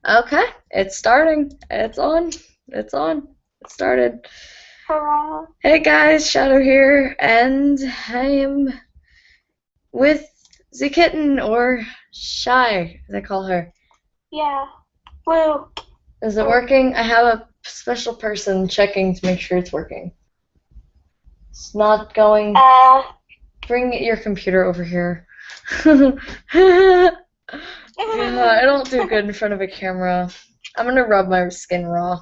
Okay, it's starting. It's on. It's on. It started. Hurrah. Hey guys, Shadow here, and I am with ZeKitten, or Shy, as I call her. Yeah. Woo. Is it working? I have a special person checking to make sure it's working. It's not going. Bring your computer over here. Yeah, I don't do good in front of a camera. I'm gonna rub my skin raw.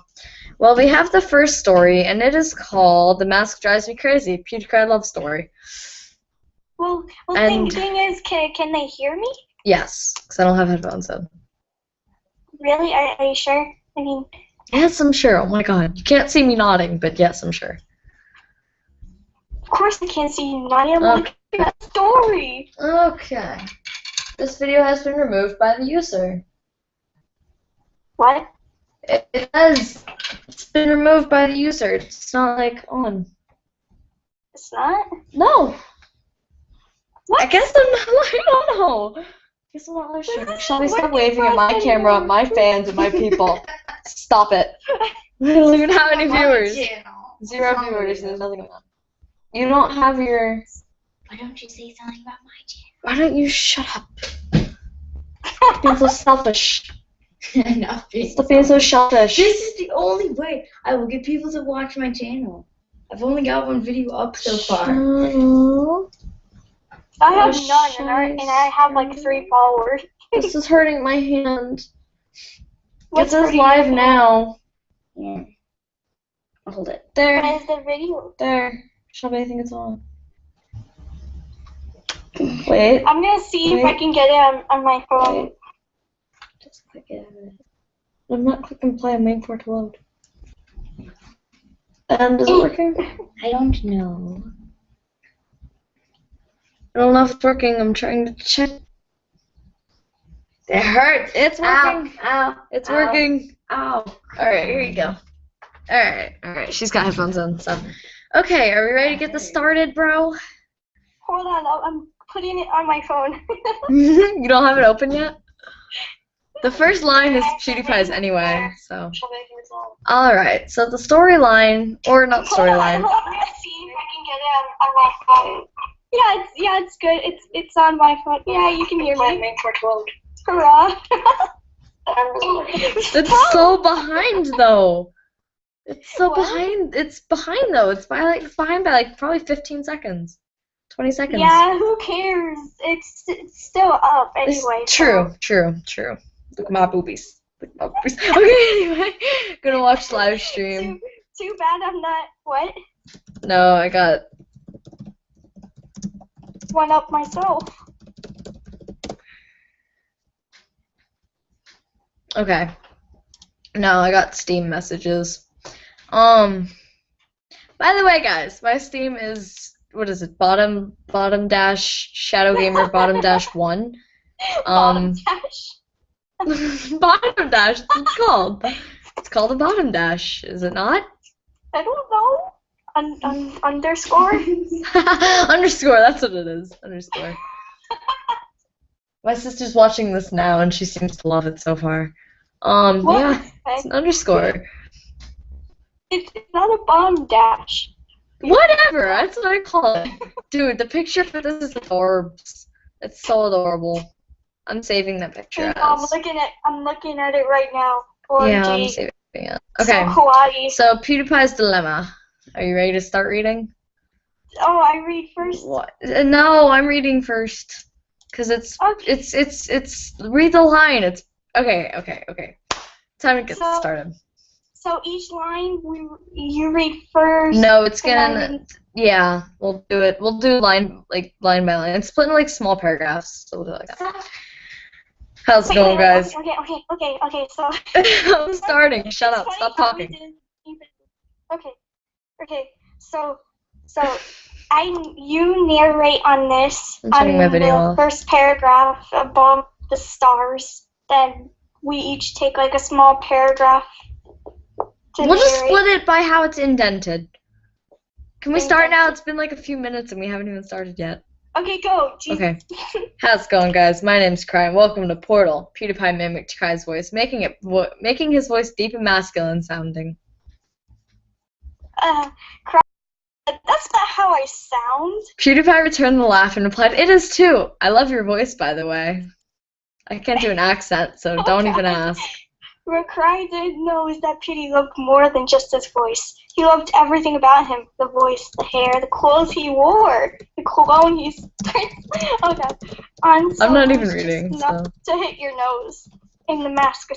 Well, we have the first story, and it is called "The Mask Drives Me Crazy." Pewdiecry love story. Well, And- thing is, can they hear me? Yes, because I don't have headphones in. Really? Are you sure? I mean, Yes, I'm sure. Oh my god, you can't see me nodding, but yes, I'm sure. of course I can't see you, Nadia. I'm looking at the story. Okay. This video has been removed by the user. What? It says it's been removed by the user. It's not like on. It's not? No. What? I guess I'm not. I don't know. I guess I'm not live streaming. Shall we stop waving at my camera, at my fans, at my people? Stop it. We don't even have any viewers. 0 viewers. There's nothing on. You don't have your. Why don't you say something about my channel? Why don't you shut up? Stop being so selfish. Stop Stop being so selfish. This is the only way I will get people to watch my channel. I've only got one video up so far. I have none, and I have like 3 followers. This is hurting my hand. What's This is hurting live your now. Yeah. I'll hold it. There. What is the video? There. Shelby, I think it's on. Wait. I'm gonna see if I can get it on my phone. Wait. Just click it. I'm not clicking play. I'm waiting for it to load. And is it working? I don't know. I don't know if it's working. I'm trying to check. It hurts. It's working. Ow. It's Ow. working. Ow. Alright, here you go. Alright. She's got headphones on, so. Okay, are we ready to get this started, bro? Hold on, I'm putting it on my phone. You don't have it open yet? The first line is PewDiePie's anyway, so. Alright, so the storyline, or not storyline. I'm gonna see if I can get it on my phone. Yeah, it's good. It's on my phone. Yeah, you can hear me. Hurrah! It's so behind though. It's so behind. It's behind though. It's behind by like probably 15 seconds, 20 seconds. Yeah, who cares? It's still up anyway. True. Look at my boobies. Okay, anyway, gonna watch live stream. Too bad I'm not. What? No, I got. One up myself. Okay. No, I got Steam messages. By the way, guys, my Steam is, what is it? Bottom dash Shadow Gamer bottom dash 1. Bottom dash. Bottom dash. It's called. It's called a bottom dash, is it not? I don't know. Underscore. Underscore. That's what it is. Underscore. My sister's watching this now, and she seems to love it so far. What? Yeah, it's an underscore. It's not a bottom dash. Whatever, that's what I call it. Dude, the picture for this is adorbs. It's so adorable. I'm saving that picture I'm as. looking at it right now. OMG. Yeah, I'm saving it. Okay. So kawaii. So PewDiePie's dilemma. Are you ready to start reading? Oh, I read first. What? No, I'm reading first. Cause it's read the line. It's okay. Time to get started. So each line you read first. No, it's gonna. Yeah, we'll do it. We'll do line by line. It's split into like small paragraphs. So we'll do it like that. How's it going, guys? Okay. So. I'm starting. Shut up. Stop talking. Okay. So you narrate on this I'm turning my video off. First paragraph above the stars. Then we each take like a small paragraph. We'll just split it by how it's indented. Can we start now? It's been like a few minutes and we haven't even started yet. Okay, go. Okay. How's it going, guys? My name's Cry, and welcome to Portal. PewDiePie mimicked Cry's voice, making his voice deep and masculine sounding. Cry, that's not how I sound. PewDiePie returned the laugh and replied, "It is too. I love your voice, by the way." I can't do an accent, so don't even ask. What Cry didn't know is that Pewdie loved more than just his voice. He loved everything about him. The voice, the hair, the clothes he wore, the cologne he sprayed. Oh god. I'm not even reading, so. To hit your nose. And the mask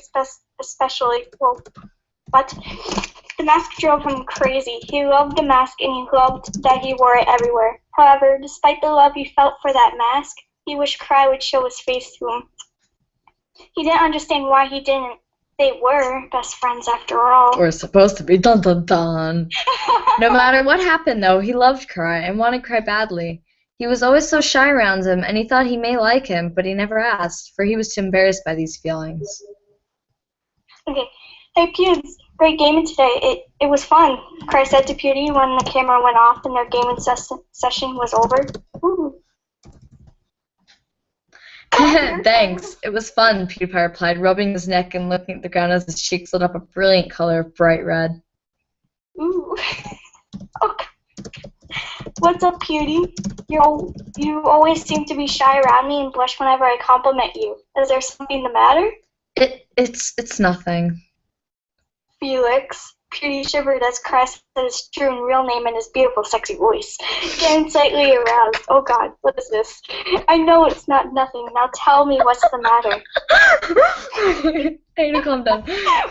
especially. Well, but the mask drove him crazy. He loved the mask and he loved that he wore it everywhere. However, despite the love he felt for that mask, he wished Cry would show his face to him. He didn't understand why he didn't. They were best friends after all. We're supposed to be dun dun dun. No matter what happened, though, he loved Cry and wanted Cry badly. He was always so shy around him, and he thought he may like him, but he never asked, for he was too embarrassed by these feelings. Okay. Hey, Pewds, great gaming today. It was fun, Cry said to Pewdie when the camera went off and their gaming session was over. Ooh. Thanks. It was fun, PewDiePie replied, rubbing his neck and looking at the ground as his cheeks lit up a brilliant color of bright red. Ooh. Okay. What's up, Pewdie? You always seem to be shy around me and blush whenever I compliment you. Is there something the matter? It's nothing. Felix. Pewdie shivered as Cry said his true and real name in his beautiful, sexy voice, getting slightly aroused. Oh God, what is this? I know it's not nothing. Now tell me what's the matter. I need to calm down.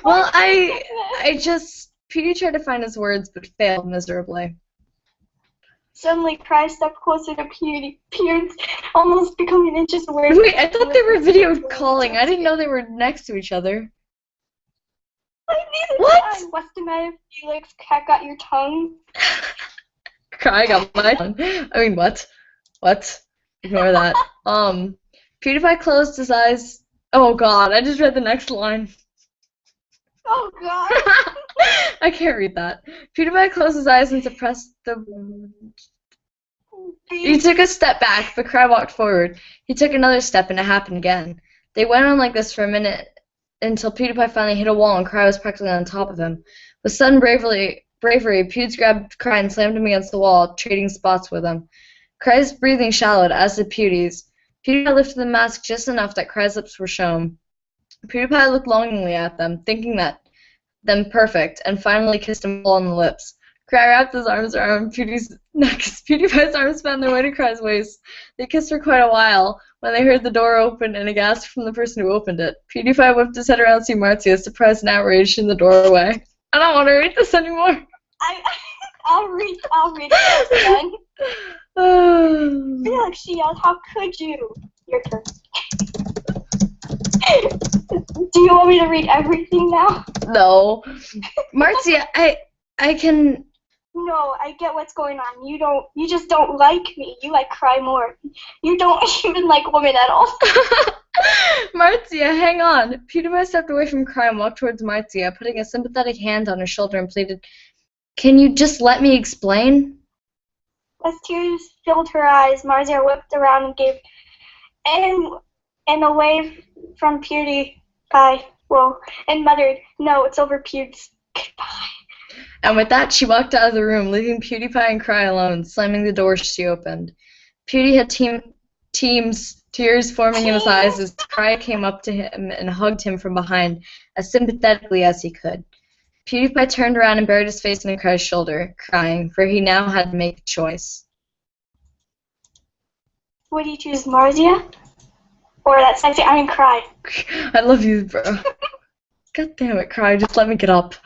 Well, Pewdie tried to find his words, but failed miserably. Suddenly, Cry stepped closer to Pewdie, almost becoming inches away. Wait, I thought they were video calling. I didn't know they were next to each other. What? What's the matter, Felix? Cat got your tongue? Cry got my tongue. I mean, what? What? Ignore that. PewDiePie closed his eyes. Oh God, I just read the next line. Oh God. I can't read that. PewDiePie closed his eyes and suppressed the... He took a step back, but Cry walked forward. He took another step, and it happened again. They went on like this for a minute, until PewDiePie finally hit a wall and Cry was practically on top of him. With sudden bravery, Pewds grabbed Cry and slammed him against the wall, trading spots with him. Cry's breathing shallowed, as did Pewdie's. PewDiePie lifted the mask just enough that Cry's lips were shown. PewDiePie looked longingly at them, thinking them perfect, and finally kissed him all on the lips. Cry wrapped his arms around Pewdie's neck as PewDiePie's arms found their way to Cry's waist. They kissed for quite a while, when they heard the door open and a gasp from the person who opened it. PewDiePie whipped his head around to see Marzia, surprised and outraged, in the doorway. I don't want to read this anymore. I'll read it again. Felix, she yelled, how could you? Your turn. Do you want me to read everything now? No. Marzia, I can... No, I get what's going on. You just don't like me. You like Cry more. You don't even like women at all. Marzia, hang on. PewDiePie stepped away from Cry and walked towards Marzia, putting a sympathetic hand on her shoulder and pleaded, "Can you just let me explain?" As tears filled her eyes, Marzia whipped around and gave and away from PewDiePie. Whoa, and muttered, "No, it's over, Pewds. Goodbye." And with that, she walked out of the room, leaving PewDiePie and Cry alone, slamming the door she opened. Pewdie had tears forming in his eyes as Cry came up to him and hugged him from behind, as sympathetically as he could. PewDiePie turned around and buried his face in Cry's shoulder, crying, for he now had to make a choice. Would you choose Marzia? Or that sexy, Cry? I love you, bro. God damn it, Cry, just let me get up.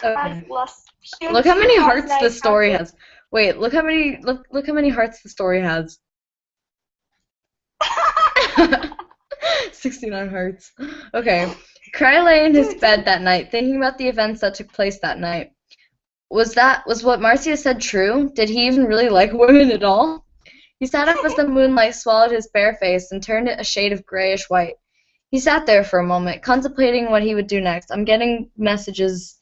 Okay. Look how many hearts the story has. Wait, look how many hearts the story has. 69 hearts. Okay. Cry lay in his bed that night, thinking about the events that took place that night. Was what Marzia said true? Did he even really like women at all? He sat up as the moonlight swallowed his bare face and turned it a shade of grayish white. He sat there for a moment, contemplating what he would do next. I'm getting messages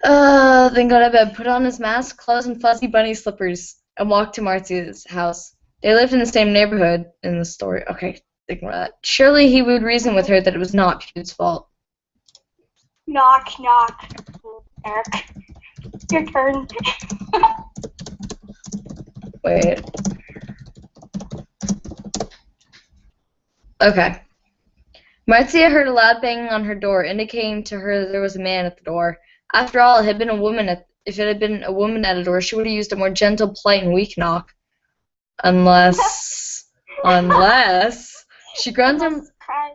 Then got out of bed, put on his mask, clothes, and fuzzy bunny slippers, and walked to Marcia's house. They lived in the same neighborhood in the story. Okay, ignore that. Surely he would reason with her that it was not Pew's fault. Knock, knock. Eric. Your turn. Wait. Okay. Marcia heard a loud banging on her door, indicating to her that there was a man at the door. After all, if it had been a woman at a door, she would have used a more gentle, polite, and weak knock. Unless she grunted in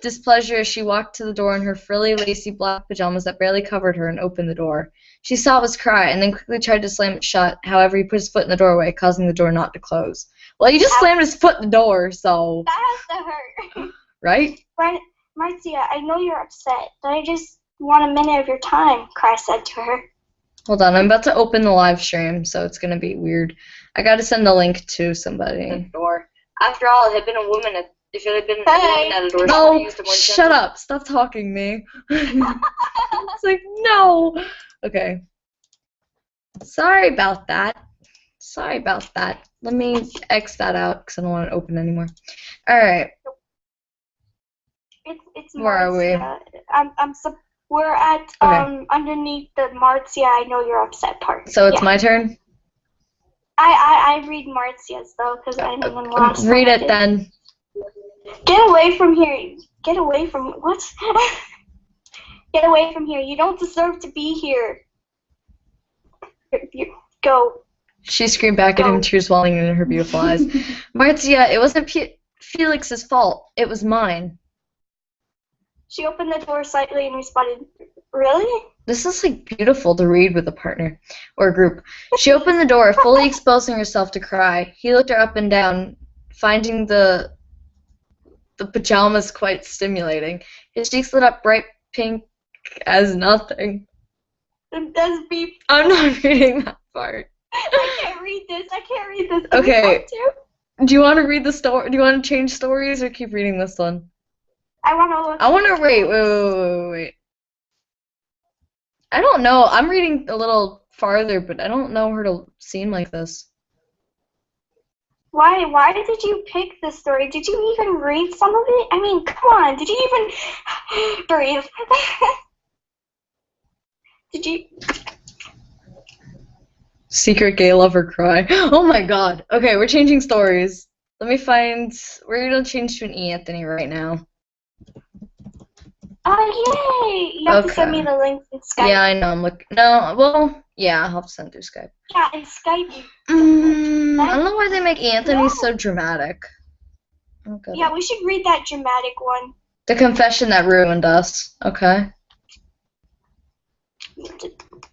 displeasure as she walked to the door in her frilly, lacy black pajamas that barely covered her and opened the door. She saw it was Cry, and then quickly tried to slam it shut. However, he put his foot in the doorway, causing the door not to close. Well, he just slammed his foot in the door, so... That has to hurt. Right? Marcia, I know you're upset, but I just want a minute of your time, Cry said to her. Hold on, I'm about to open the live stream, so it's going to be weird. I got to send a link to somebody. After all, if it had been a woman at a door, No, shut up. Stop talking me. It's like, no. Okay. Sorry about that. Let me X that out because I don't want it open anymore. All right. It's Where are we? We're at underneath the Marcia, I know you're upset part. So it's my turn? I read Marcia's though, because I know when last read time it then. Get away from here. Get away from what? Get away from here. You don't deserve to be here. Go. She screamed back at him, tears welling in her beautiful eyes. Marcia, it wasn't Felix's fault. It was mine. She opened the door slightly and responded, really? This is like beautiful to read with a partner or a group. She opened the door, fully exposing herself to Cry. He looked her up and down, finding the pajamas quite stimulating. His cheeks lit up bright pink as nothing. It does be. I'm not reading that part. I can't read this. Okay. Do you want to read the story? Do you want to change stories or keep reading this one? I want to wait. I don't know. I'm reading a little farther, but I don't know her to seem like this. Why did you pick this story? Did you even read some of it? I mean, come on. Did you even breathe? Did you? Secret gay lover Cry. Oh my god. Okay, we're changing stories. Let me find... We're going to change to an Ianthony right now. Oh, yay! You have to send me the links in Skype. Yeah, I know. I'm looking. No, well, yeah, I'll have to send through Skype. Yeah, in Skype. I don't know why they make Anthony so dramatic. Okay. Yeah, we should read that dramatic one. The confession that ruined us. Okay.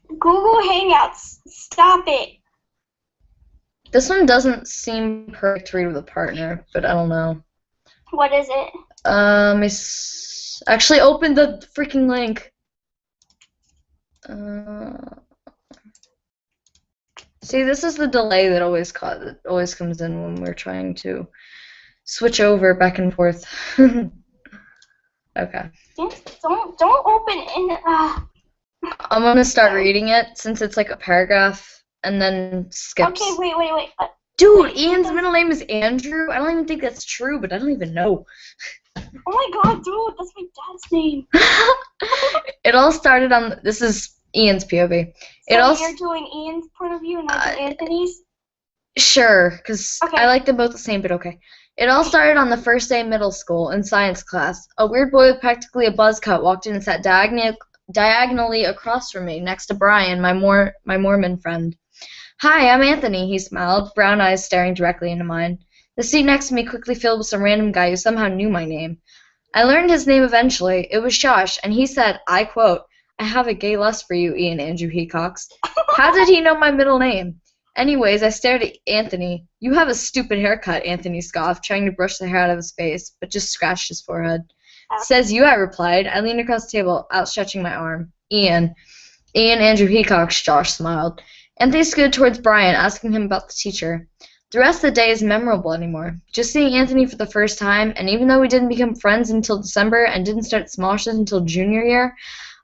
Google Hangouts. Stop it. This one doesn't seem perfect to read with a partner, but I don't know. What is it? Actually, open the freaking link. See, this is the delay that always comes in when we're trying to switch over back and forth. Okay. Don't open in. I'm gonna start reading it since it's like a paragraph and then skips. Okay, wait. Dude, Ian's middle name is Andrew. I don't even think that's true, but I don't even know. Oh my god, dude, that's my dad's name. It all started on. This is Ian's POV. You're doing Ian's point of view and not Anthony's? Sure, because I like them both the same, but okay. It all started on the first day of middle school in science class. A weird boy with practically a buzz cut walked in and sat diagonally across from me, next to Brian, my Mormon friend. Hi, I'm Anthony, he smiled, brown eyes staring directly into mine. The seat next to me quickly filled with some random guy who somehow knew my name. I learned his name eventually. It was Josh, and he said, I quote, I have a gay lust for you, Ian Andrew Hecox. How did he know my middle name? Anyways, I stared at Anthony. You have a stupid haircut, Anthony scoffed, trying to brush the hair out of his face, but just scratched his forehead. Says you, I replied. I leaned across the table, outstretching my arm. Ian Andrew Hecox, Josh smiled. Anthony scooted towards Brian, asking him about the teacher. The rest of the day isn't memorable anymore. Just seeing Anthony for the first time, and even though we didn't become friends until December and didn't start smoshes until junior year,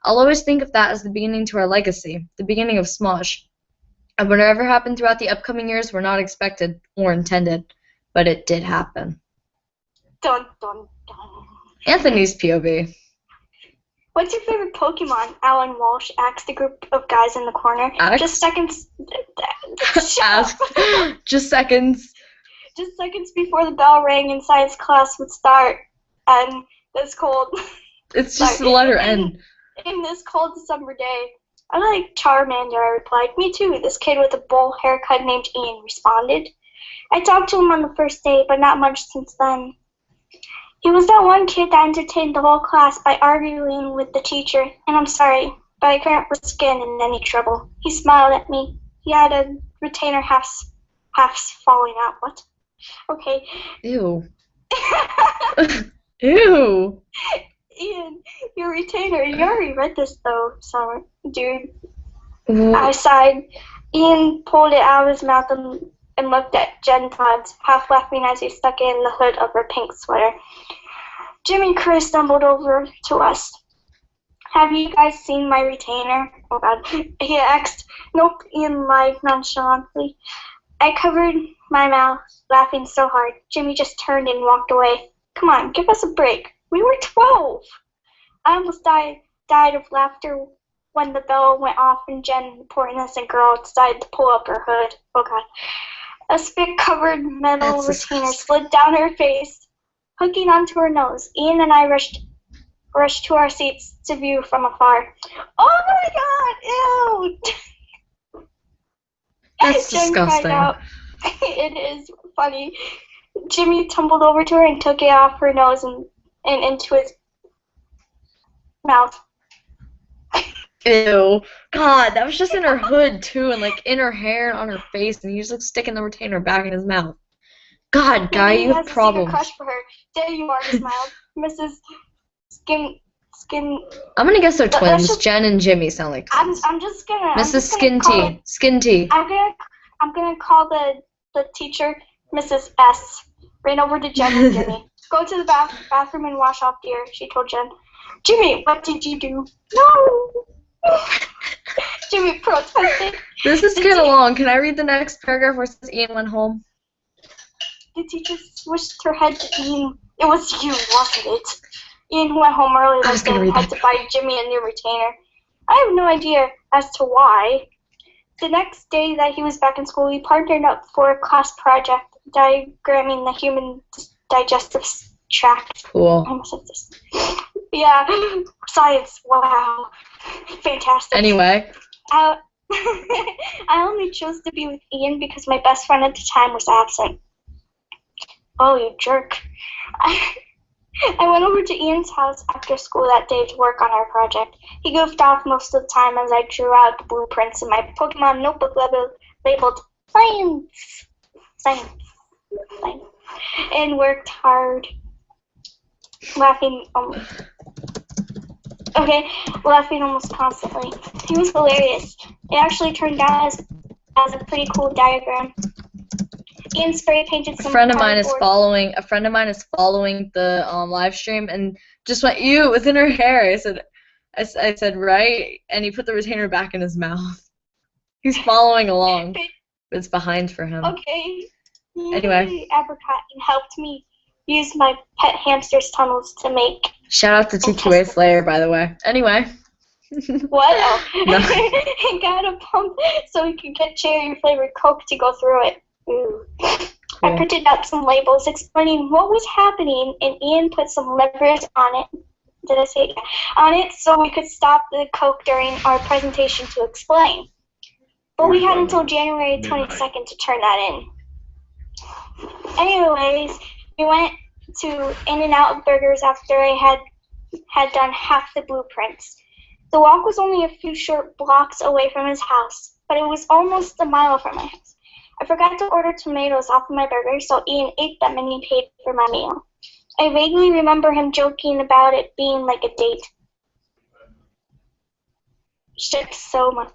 I'll always think of that as the beginning to our legacy, the beginning of Smosh. And whatever happened throughout the upcoming years were not expected or intended, but it did happen. Dun, dun, dun. Anthony's POV. What's your favorite Pokemon? Alan Walsh asked the group of guys in the corner. Asked? Just seconds. Asked. Just seconds. Just seconds before the bell rang and science class would start. And this cold. It's just the letter N. In this cold December day. I like Charmander, I replied. Me too, this kid with a bowl haircut named Ian responded. I talked to him on the first day, but not much since then. He was that one kid that entertained the whole class by arguing with the teacher, and I'm sorry, but I couldn't risk getting in any trouble. He smiled at me. He had a retainer half falling out. What? Okay. Ew. Ew. Ian, your retainer. You already read this, though, sorry, dude. Ooh. I sighed. Ian pulled it out of his mouth and looked at Jen Todd's, half laughing as he stuck it in the hood of her pink sweater. Jimmy Cray stumbled over to us. Have you guys seen my retainer? Oh, God. He asked. Nope, Ian lied nonchalantly. I covered my mouth, laughing so hard. Jimmy just turned and walked away. Come on, give us a break. We were 12. I almost died of laughter when the bell went off and Jen, the poor innocent girl, decided to pull up her hood. Oh, God. A spit-covered metal retainer slid down her face, hooking onto her nose. Ian and I rushed to our seats to view from afar. Oh, my God! Ew! That's Jen disgusting. cried out. It is funny. Jimmy tumbled over to her and took it off her nose and into his mouth. Ew. God, that was just in her hood, too, and, like, in her hair and on her face, and he just, like, sticking the retainer back in his mouth. God, guy, you have problems. He has a secret crush for her. There you are, he smiled. Mrs. Skin... I'm gonna guess they're twins. Jen and Jimmy sound like twins. I'm just gonna... Mrs. Skin Tea. I'm gonna call the teacher Mrs. S. Ran over to Jen and Jimmy. Go to the bathroom and wash off, dear, she told Jen. Jimmy, what did you do? No! Jimmy protested. This is kind of long. Can I read the next paragraph where it says Ian went home? The teacher swished her head to Ian. It was you, wasn't it? Ian went home early that day and had to buy Jimmy a new retainer. I have no idea as to why. The next day that he was back in school, we partnered up for a class project diagramming the human digestive tract. Cool. I almost said this. Yeah, science. Wow, fantastic. Anyway. I only chose to be with Ian because my best friend at the time was absent. Oh, you jerk. I went over to Ian's house after school that day to work on our project. He goofed off most of the time as I drew out the blueprints in my Pokemon notebook labeled Science, and worked hard, laughing almost constantly. He was hilarious. It actually turned out as a pretty cool diagram. Ian spray painted some. A friend of mine is following the live stream and just went, ew, it was in her hair. I said right, and he put the retainer back in his mouth. He's following along. But it's behind for him. Okay. Anyway. Apricot helped me use my pet hamster's tunnels to make. Shout out to TQA Slayer, by the way. Anyway. What? Oh. No. He got a pump so he could get cherry-flavored Coke to go through it. Ooh. Cool. I printed out some labels explaining what was happening, and Ian put some levers on it. Did I say it? On it so we could stop the Coke during our presentation to explain. But we had until January 22nd to turn that in. Anyways, we went to In-N-Out Burgers after I had done half the blueprints. The walk was only a few short blocks away from his house, but it was almost a mile from my house. I forgot to order tomatoes off of my burger, so Ian ate them and he paid for my meal. I vaguely remember him joking about it being like a date. Shit, so much.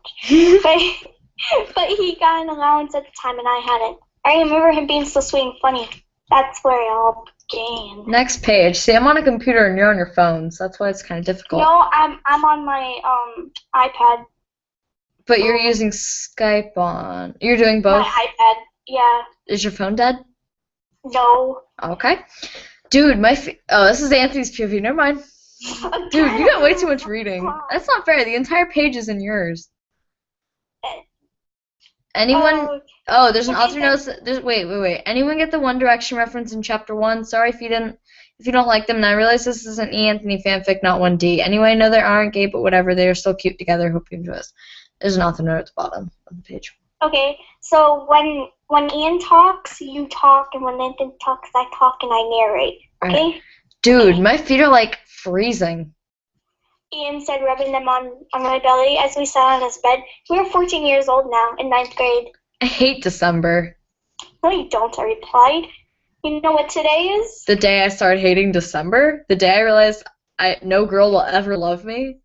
But he got an allowance at the time and I hadn't. I remember him being so sweet and funny. That's where it all Scan. Next page. See, I'm on a computer and you're on your phone, so that's why it's kind of difficult. No, I'm on my iPad. But you're using Skype on. You're doing both? My iPad, yeah. Is your phone dead? No. Okay. Dude, this is Anthony's POV. Never mind. Dude, you got way too much reading. That's not fair. The entire page is in yours. Anyone? Oh, there's an alternate notes. Wait. Anyone get the One Direction reference in chapter 1? Sorry if you didn't. If you don't like them, and I realize this is an Ianthony fanfic, not 1D. Anyway, I know they aren't gay, but whatever. They are still cute together. Hope you enjoy this. There's an alternate note at the bottom of the page. Okay, so when Ian talks, you talk, and when Nathan talks, I talk and I narrate. Okay? Right. Dude, my feet are like freezing. Ian said, rubbing them on my belly as we sat on his bed. We were 14 years old now, in 9th grade. I hate December. No, you don't, I replied. You know what today is? The day I started hating December? The day I realized no girl will ever love me?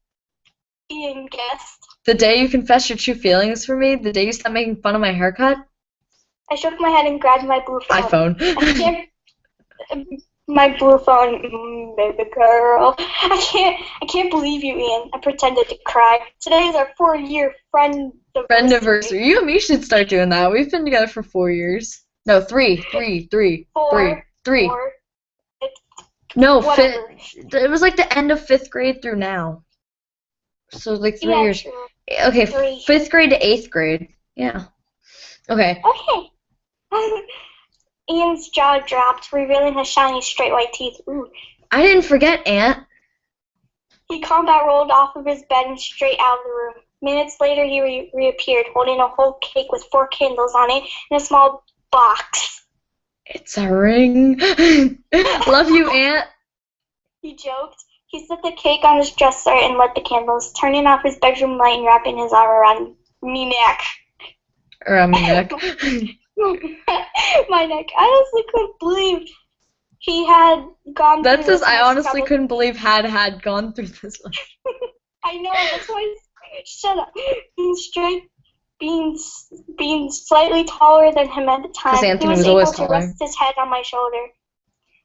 Ian guessed. The day you confessed your true feelings for me? The day you stopped making fun of my haircut? I shook my head and grabbed my blue phone. iPhone. My blue phone, baby girl. I can't believe you, Ian. I pretended to cry. Today is our 4-year friendiversary. You and me should start doing that. We've been together for 4 years. No, three. Four. No, whatever. It was like the end of 5th grade through now. So like 3 years. True. Okay, 3. 5th grade to 8th grade. Yeah. Okay. Okay. Ian's jaw dropped, revealing his shiny, straight white teeth. Ooh. I didn't forget, Aunt. He combat rolled off of his bed and straight out of the room. Minutes later, he reappeared, holding a whole cake with 4 candles on it in a small box. It's a ring. Love you, Aunt. He joked. He set the cake on his dresser and lit the candles, turning off his bedroom light and wrapping his arm around me neck. Around my neck. My neck. I honestly couldn't believe he had gone through this. I honestly couldn't believe had gone through this. I know, that's why shut up. Being slightly taller than him at the time, Because Anthony he was was able always to taller. rest his head on my shoulder.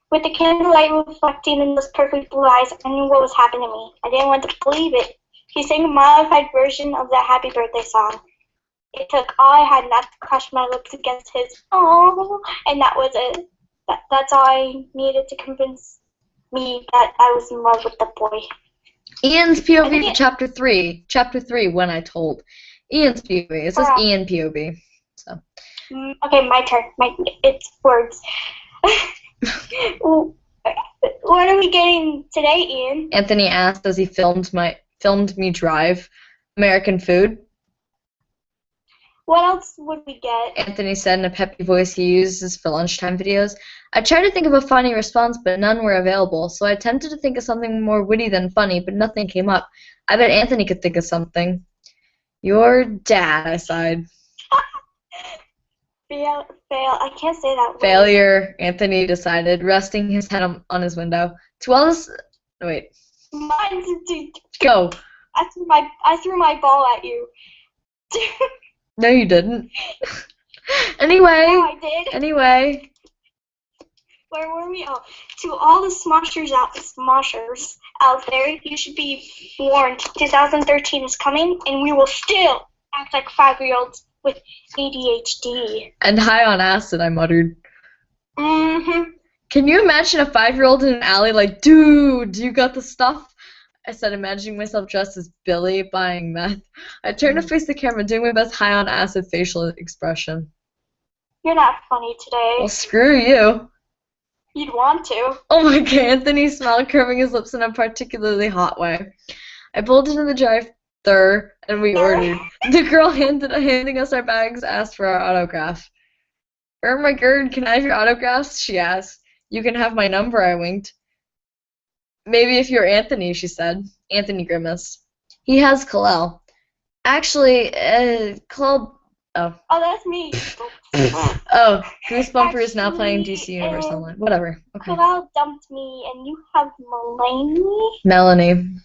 With the candlelight reflecting in those perfect blue eyes, I knew what was happening to me. I didn't want to believe it. He sang a modified version of that happy birthday song. It took all I had not to crush my lips against his, oh, and that was it. That's all I needed to convince me that I was in love with the boy. Ian's POV for chapter 3. Chapter 3, when I told. Ian's POV. It says Ian POV. So. Okay, my turn. It's words. What are we getting today, Ian? Anthony asked as he filmed me drive. American food. What else would we get? Anthony said in a peppy voice he uses for lunchtime videos. I tried to think of a funny response, but none were available, so I attempted to think of something more witty than funny, but nothing came up. I bet Anthony could think of something. Your dad, I sighed. Fail. I can't say that word. Failure, Anthony decided, resting his head on his window. To all this... Wait. Go. I threw my ball at you. No, you didn't. Anyway. No, I did. Anyway. Where were we? Oh, to all the smoshers out there, you should be warned. 2013 is coming, and we will still act like 5-year-olds with ADHD. And high on acid, I muttered. Mm-hmm. Can you imagine a 5-year-old in an alley like, dude, you got the stuff? I said, imagining myself dressed as Billy buying meth. I turned to face the camera, doing my best high on acid facial expression. You're not funny today. Well, screw you. You'd want to. Oh my god, Anthony smiled, curving his lips in a particularly hot way. I pulled into the drive-thru and we ordered. The girl handing us our bags asked for our autograph. Oh my god, can I have your autographs? She asked. You can have my number, I winked. Maybe if you're Anthony, she said. Anthony grimaced. He has Kalel. Actually, Kalel... Oh, that's me. Oh, Goose Bumper is now playing DC Universe Online. Whatever. Okay. Kalel dumped me, and you have Melanie.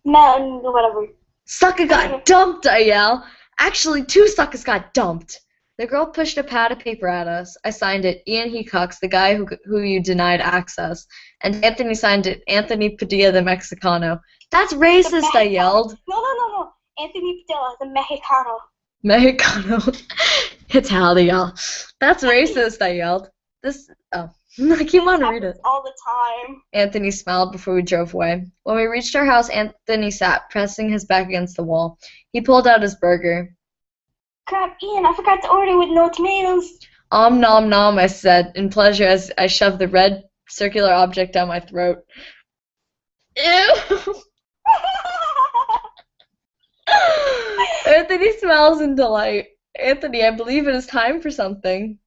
Whatever. Sucker got dumped, I yell. Actually, 2 suckers got dumped. The girl pushed a pad of paper at us. I signed it, Ian Hecox, the guy who you denied access. And Anthony signed it, Anthony Padilla, the Mexicano. That's racist, I yelled. No. Anthony Padilla, the Mexicano. Mexicano. Italia. That's racist, I yelled. I keep on to read it. All the time. Anthony smiled before we drove away. When we reached our house, Anthony sat, pressing his back against the wall. He pulled out his burger. Crap, Ian, I forgot to order with no tomatoes. Nom nom, I said, in pleasure as I shoved the red circular object down my throat. Ew! Anthony smiles in delight. Anthony, I believe it is time for something.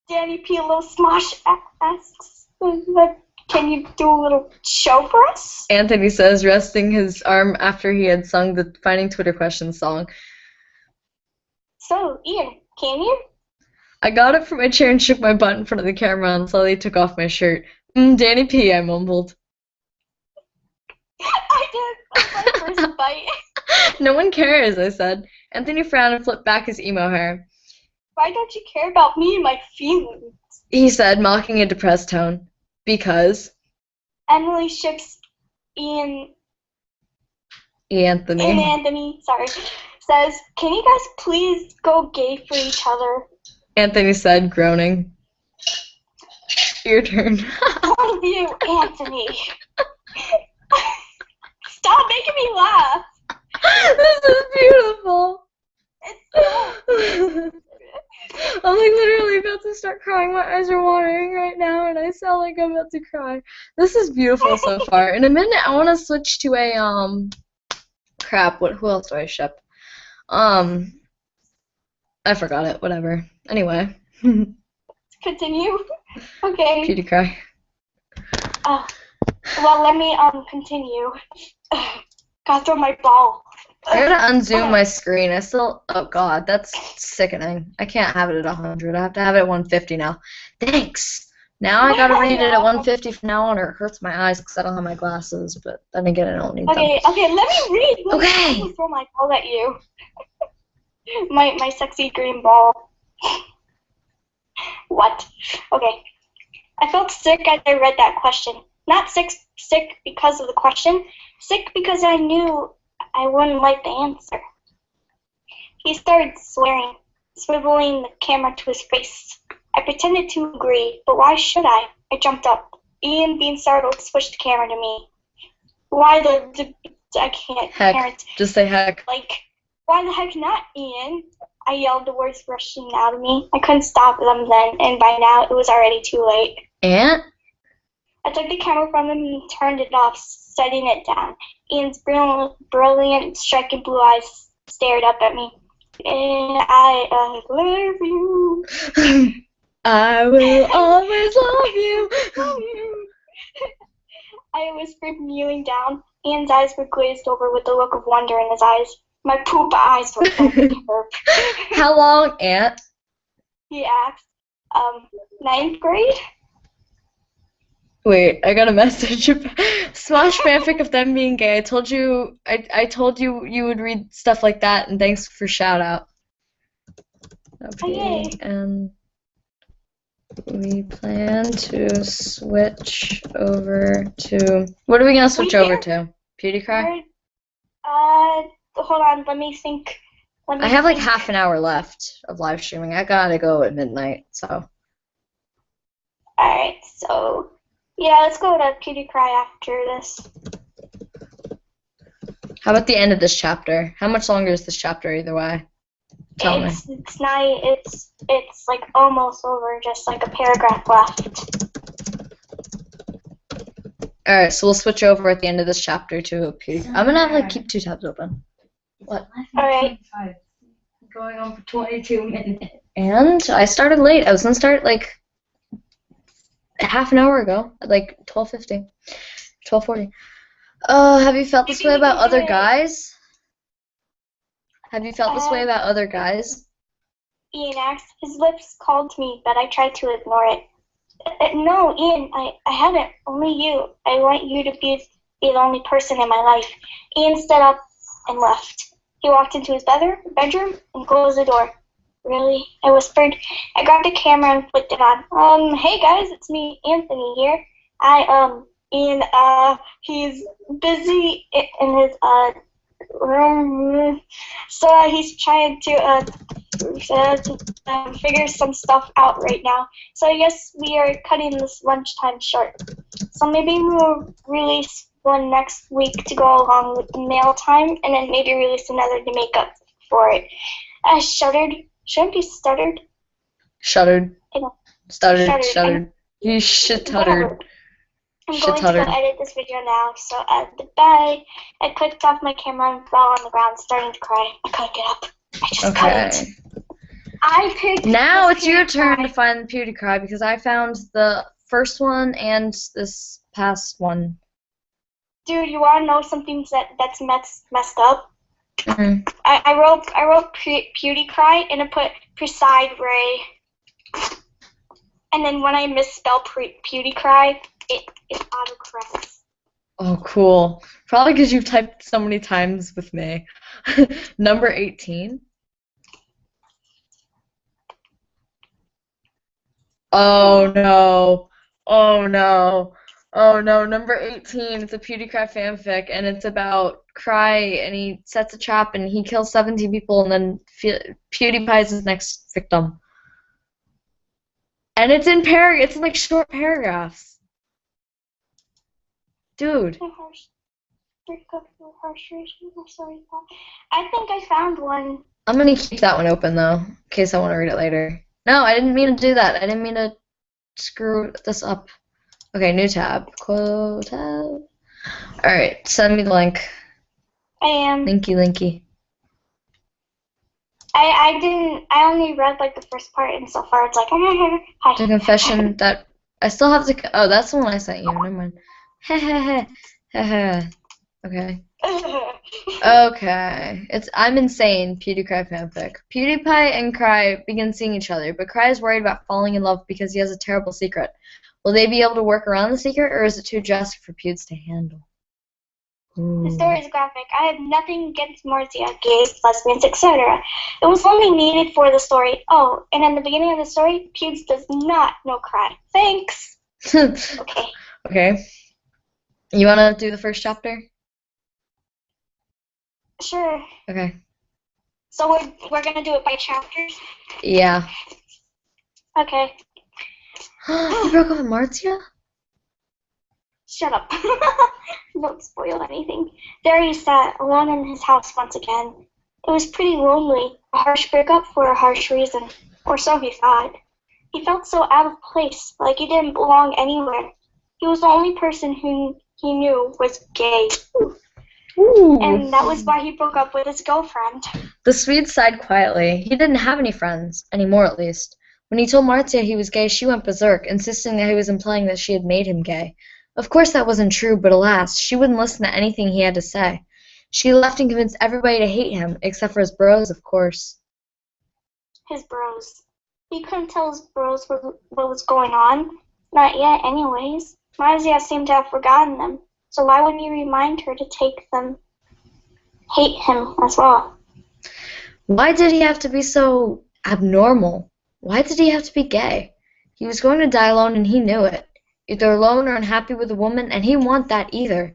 Danny P. Little Smosh asks, can you do a little show for us? Anthony says, resting his arm after he had sung the Finding Twitter Questions song. So, Ian, can you? I got up from my chair and shook my butt in front of the camera and slowly took off my shirt. Danny P, I mumbled. I did. That was my first bite. No one cares, I said. Anthony frowned and flipped back his emo hair. Why don't you care about me and my feelings? He said, mocking a depressed tone. Because? Emily ships Ian... Ianthony. And Anthony, sorry, says, can you guys please go gay for each other? Anthony said, groaning. Your turn. One of you, Anthony. Stop making me laugh. This is beautiful. It's I'm like literally about to start crying. My eyes are watering right now, and I sound like I'm about to cry. This is beautiful so far. In a minute, I want to switch to a crap. Who else do I ship? I forgot it. Whatever. Anyway. Continue. Okay. Pewdiecry. Well, let me continue. Gotta throw my ball. I gotta unzoom my screen. Oh god, that's sickening. I can't have it at 100. I have to have it at 150 now. Thanks. Now I gotta read it at 150 from now on, or it hurts my eyes because I don't have my glasses. But then again, I don't need them. Okay, let me read. Let me throw my ball at you. my sexy green ball. What? Okay. I felt sick as I read that question. Not sick because of the question. Sick because I knew I wouldn't like the answer. He started swearing, swiveling the camera to his face. I pretended to agree, but why should I? I jumped up. Ian, being startled, switched the camera to me. Why I can't. Heck. Parent. Just say heck. Like, why the heck not, Ian? I yelled, the words rushing out of me. I couldn't stop them then, and by now it was already too late. Aunt? I took the camera from him and turned it off, setting it down. Ian's brilliant, striking blue eyes stared up at me. And I love you. I will always love you. I whispered, kneeling down. Ian's eyes were glazed over with a look of wonder in his eyes. My poop eyes were open. How long, Aunt? He asked. 9th grade? Wait, I got a message. Smosh fanfic of them being gay. I told you you would read stuff like that, and thanks for shout out. Okay, and we plan to switch over to. What are we gonna switch over to? Pewdiecry? Hold on. Let me think. I have like half an hour left of live streaming. I gotta go at midnight, so. Alright, so. Yeah, let's go to Pewdiecry after this. How about the end of this chapter? How much longer is this chapter either way? Tell me. It's not. It's like almost over. Just like a paragraph left. All right, so we'll switch over at the end of this chapter to a Pewdiecry. I'm gonna have like keep 2 tabs open. What? All right. Going on for 22 minutes. And I started late. I was gonna start like half an hour ago, at like 12:50, 12:40. Have you felt this way about other guys? Have you felt this way about other guys? Ian asked. His lips called to me, but I tried to ignore it. No, Ian, I haven't. Only you. I want you to be the only person in my life. Ian stood up and left. He walked into his bedroom and closed the door. Really? I whispered. I grabbed a camera and flicked it on. Hey guys, it's me, Ianthony here. He's busy in his, room. So, he's trying to figure some stuff out right now. So I guess we are cutting this lunchtime short. So maybe we'll release one next week to go along with the mail time, and then maybe release another to make up for it. I shuddered. Shouldn't be stuttered. Shuddered. Stuttered. Shuddered. You shit-tuttered. I'm going to go edit this video now, so goodbye. I clicked off my camera and fell on the ground, starting to cry. I couldn't get up. I just couldn't. I picked. Now it's your turn to find the Pewdiecry because I found the first one and this past one. Dude, you want to know something that's messed up? Mm-hmm. I wrote Pewdiecry and I put Preside Ray. And then when I misspelled Pewdiecry, it autocorrects. Oh, cool. Probably because you've typed so many times with me. Number 18. Oh no. Oh no. Oh no. Number 18. It's a Pewdiecry fanfic, and it's about Cry, and he sets a trap, and he kills 17 people, and then PewDiePie's his next victim. And it's in it's in like short paragraphs. Dude. I think I found one. I'm gonna keep that one open though, in case I want to read it later. No, I didn't mean to do that. I didn't mean to screw this up. Okay, new tab. Quote tab. Alright, send me the link. I am. Linky. I only read like the first part, and so far it's like hi. The confession that I still have to. Oh, that's the one I sent you. Never mind. Okay. Okay. I'm insane. Pewdiecry fanfic. PewDiePie and Cry begin seeing each other, but Cry is worried about falling in love because he has a terrible secret. Will they be able to work around the secret, or is it too drastic for Pewds to handle? Ooh. The story is graphic. I have nothing against Marcia, gays, lesbians, etc. It was only needed for the story. Oh, and in the beginning of the story, Pewds does not know Cry. Thanks. Okay. Okay. You want to do the first chapter? Sure. Okay. So we're gonna do it by chapters? Yeah. Okay. You broke up with Marcia? Shut up. Don't spoil anything. There he sat, alone in his house once again. It was pretty lonely. A harsh breakup for a harsh reason. Or so he thought. He felt so out of place, like he didn't belong anywhere. He was the only person who he knew was gay. Ooh. And that was why he broke up with his girlfriend. The Swede sighed quietly. He didn't have any friends, anymore at least. When he told Marcia he was gay, she went berserk, insisting that he was implying that she had made him gay. Of course that wasn't true, but alas, she wouldn't listen to anything he had to say. She left and convinced everybody to hate him, except for his bros, of course. His bros. He couldn't tell his bros what was going on. Not yet, anyways. Marcia seemed to have forgotten them. So why wouldn't he remind her to take them, hate him as well? Why did he have to be so abnormal? Why did he have to be gay? He was going to die alone and he knew it. Either alone or unhappy with a woman, and he didn't want that either.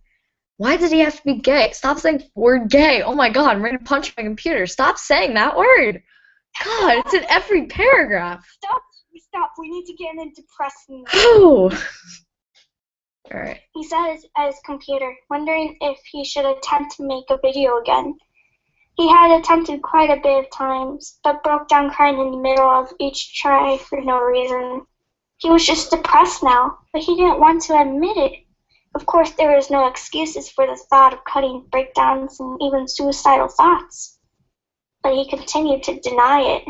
Why did he have to be gay? Stop saying the word gay. Oh my god, I'm ready to punch my computer. Stop saying that word. God, it's in every paragraph. Stop. We need to get in a depressing mood. Oh. Alright. He sat at his computer, wondering if he should attempt to make a video again. He had attempted quite a bit of times, but broke down crying in the middle of each try for no reason. He was just depressed now, but he didn't want to admit it. Of course, there was no excuses for the thought of cutting breakdowns and even suicidal thoughts. But he continued to deny it.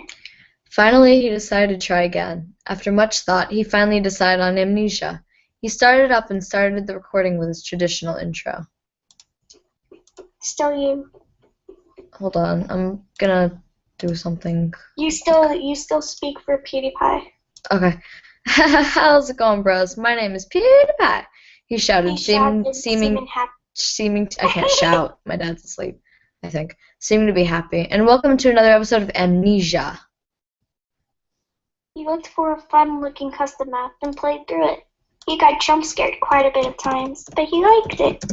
Finally, he decided to try again. After much thought, he finally decided on amnesia. He started up and started the recording with his traditional intro. Still you. Hold on, I'm gonna do something. You still speak for PewDiePie. Okay. How's it going, bros? My name is PewDiePie. He shouted, seeming I can't shout. My dad's asleep. I think, seeming to be happy. And welcome to another episode of Amnesia. He looked for a fun-looking custom map and played through it. He got jump-scared quite a bit of times, but he liked it.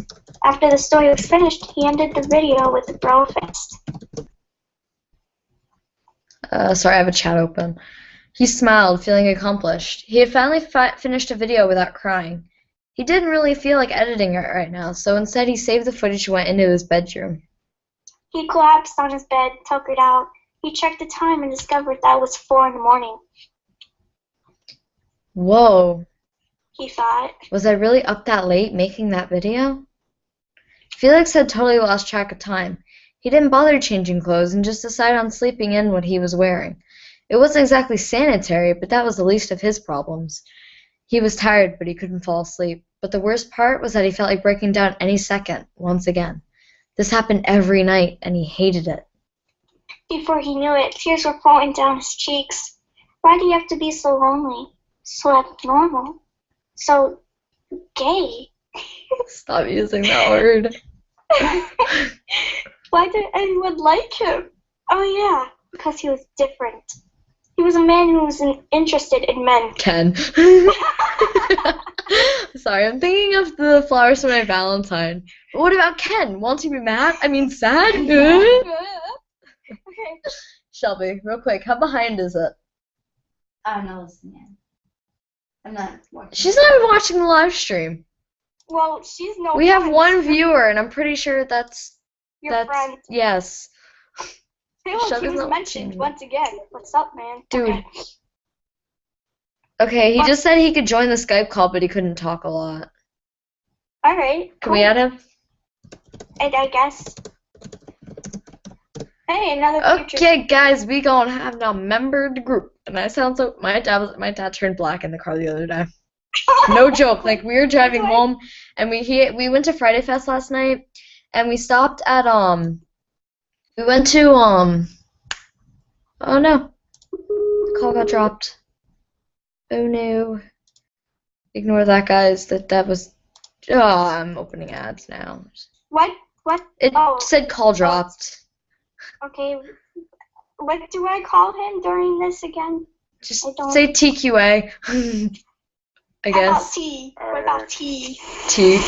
After the story was finished, he ended the video with a throw fist. Sorry, I have a chat open. He smiled, feeling accomplished. He had finally finished a video without crying. He didn't really feel like editing it right now, so instead he saved the footage and went into his bedroom. He collapsed on his bed, tuckered out. He checked the time and discovered that it was 4 in the morning. Whoa. He thought. Was I really up that late making that video? Felix had totally lost track of time. He didn't bother changing clothes and just decided on sleeping in what he was wearing. It wasn't exactly sanitary, but that was the least of his problems. He was tired, but he couldn't fall asleep. But the worst part was that he felt like breaking down any second, once again. This happened every night, and he hated it. Before he knew it, tears were falling down his cheeks. Why do you have to be so lonely? So abnormal? So gay? Stop using that word. Why did anyone like him? Oh yeah, because he was different. He was a man who was interested in men. Ken. Sorry, I'm thinking of the flowers for my Valentine. But what about Ken? Won't he be mad? I mean, sad? Okay. Shelby, real quick, how behind is it? I don't know this man. I'm not watching. She's not even watching the live stream. Well, she's no We have friend. one viewer, and I'm pretty sure that's Your friend. yes. Hey, look, he Shelby's was not mentioned watching. once again. What's up, man? Dude. Okay, he just said he could join the Skype call, but he couldn't talk a lot. All right. Can we add him? And I guess. Hey, another future. Okay, guys, we gonna have now membered group, and I sound so. My dad turned black in the car the other day. No joke. Like we were driving home, and we went to Friday Fest last night, and we stopped at we went to oh no, the call got dropped. Oh no. Ignore that, guys. That was. Oh, I'm opening ads now. What? It Oh. said call dropped. Okay. What do I call him during this again? Just I don't- say TQA. I How about guess. T? What about T? T.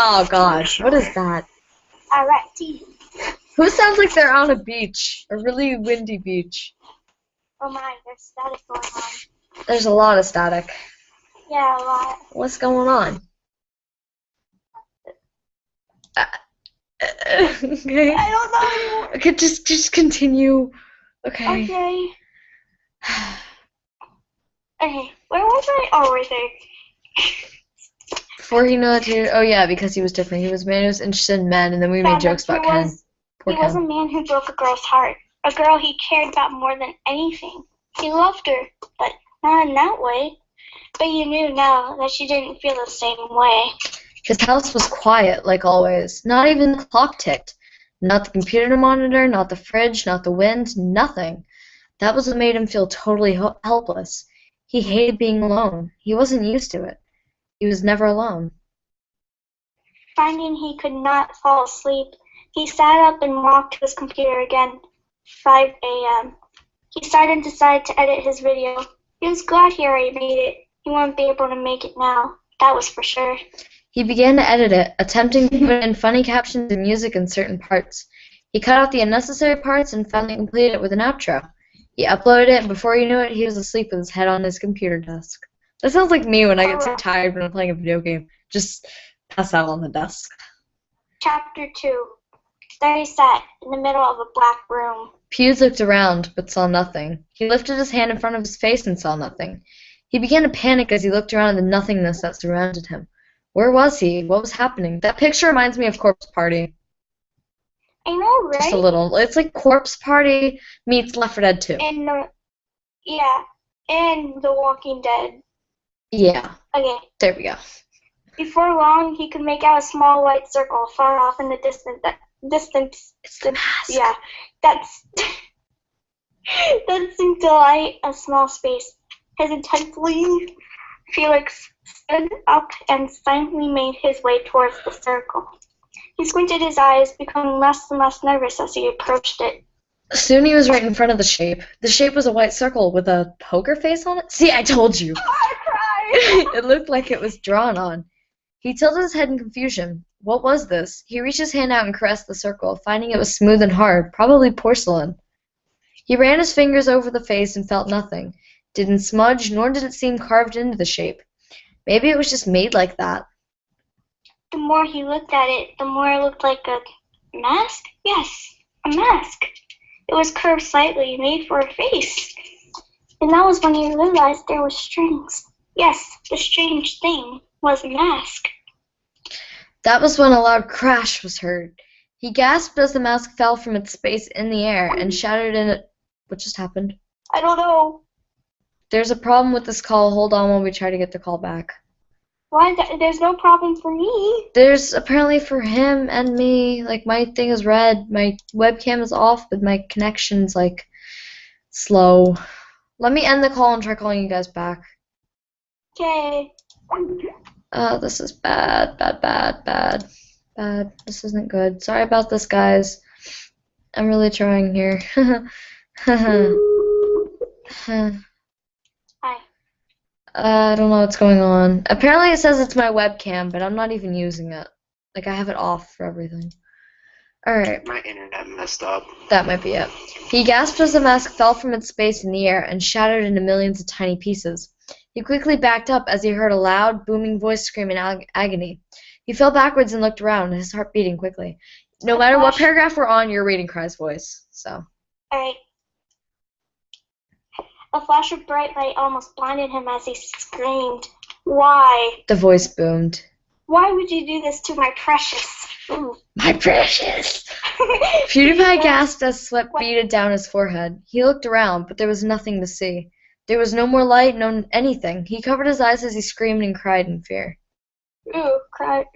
Oh gosh, what is that? All right, T. Who sounds like they're on a beach? A really windy beach. Oh my, there's static going on. There's a lot of static. Yeah, a lot. What's going on? Okay. I don't know anymore. Okay, just continue. Okay. Okay. Okay, where was I? Oh, right there. Before he knew it, oh yeah, because he was different. He was a man who was interested in men, and then we made jokes about Ken. Poor He was a Ken. man who broke a girl's heart. A girl he cared about more than anything. He loved her, but not in that way. But you knew now that she didn't feel the same way. His house was quiet, like always. Not even the clock ticked. Not the computer monitor, not the fridge, not the wind, nothing. That was what made him feel totally helpless. He hated being alone. He wasn't used to it. He was never alone. Finding he could not fall asleep, he sat up and walked to his computer again. 5 a.m. He started and decided to edit his video. He was glad he already made it. He wouldn't be able to make it now. That was for sure. He began to edit it, attempting to put in funny captions and music in certain parts. He cut out the unnecessary parts and finally completed it with an outro. He uploaded it, and before you knew it, he was asleep with his head on his computer desk. That sounds like me when I get so tired when I'm playing a video game. Just pass out on the desk. Chapter 2. There he sat, in the middle of a black room. Pewds looked around, but saw nothing. He lifted his hand in front of his face and saw nothing. He began to panic as he looked around at the nothingness that surrounded him. Where was he? What was happening? That picture reminds me of Corpse Party. I know, right? Just a little. It's like Corpse Party meets Left 4 Dead 2. And The Walking Dead. Yeah, Okay. there we go. Before long, he could make out a small white circle far off in the distance. It's the mask. Yeah, that seemed to light a small space. Hesitantly, Felix stood up and silently made his way towards the circle. He squinted his eyes, becoming less and less nervous as he approached it. Soon he was right in front of the shape. The shape was a white circle with a poker face on it. See, I told you. I cried! It looked like it was drawn on. He tilted his head in confusion. What was this? He reached his hand out and caressed the circle, finding it was smooth and hard, probably porcelain. He ran his fingers over the face and felt nothing. Didn't smudge, nor did it seem carved into the shape. Maybe it was just made like that. The more he looked at it, the more it looked like a mask? Yes, a mask. It was curved slightly, made for a face. And that was when he realized there were strings. Yes, the strange thing was a mask. That was when a loud crash was heard. He gasped as the mask fell from its space in the air and shattered in it. What just happened? I don't know. There's a problem with this call. Hold on while we try to get the call back. Why? There's no problem for me. There's apparently for him and me. Like, my thing is red, my webcam is off, but my connection's, like, slow. Let me end the call and try calling you guys back. Okay. This is bad. This isn't good. Sorry about this, guys. I'm really trying here. Hi. I don't know what's going on. Apparently it says it's my webcam, but I'm not even using it. Like, I have it off for everything. Alright. My internet messed up. That might be it. He gasped as the mask fell from its space in the air and shattered into millions of tiny pieces. He quickly backed up as he heard a loud, booming voice scream in agony. He fell backwards and looked around, his heart beating quickly. No matter what paragraph we're on, you're reading Cry's voice, so. Alright. A flash of bright light almost blinded him as he screamed, "Why? The voice boomed. Why would you do this to my precious?" Ooh. My precious! PewDiePie gasped as sweat beaded down his forehead. He looked around, but there was nothing to see. There was no more light, no anything. He covered his eyes as he screamed and cried in fear. Ooh, cry.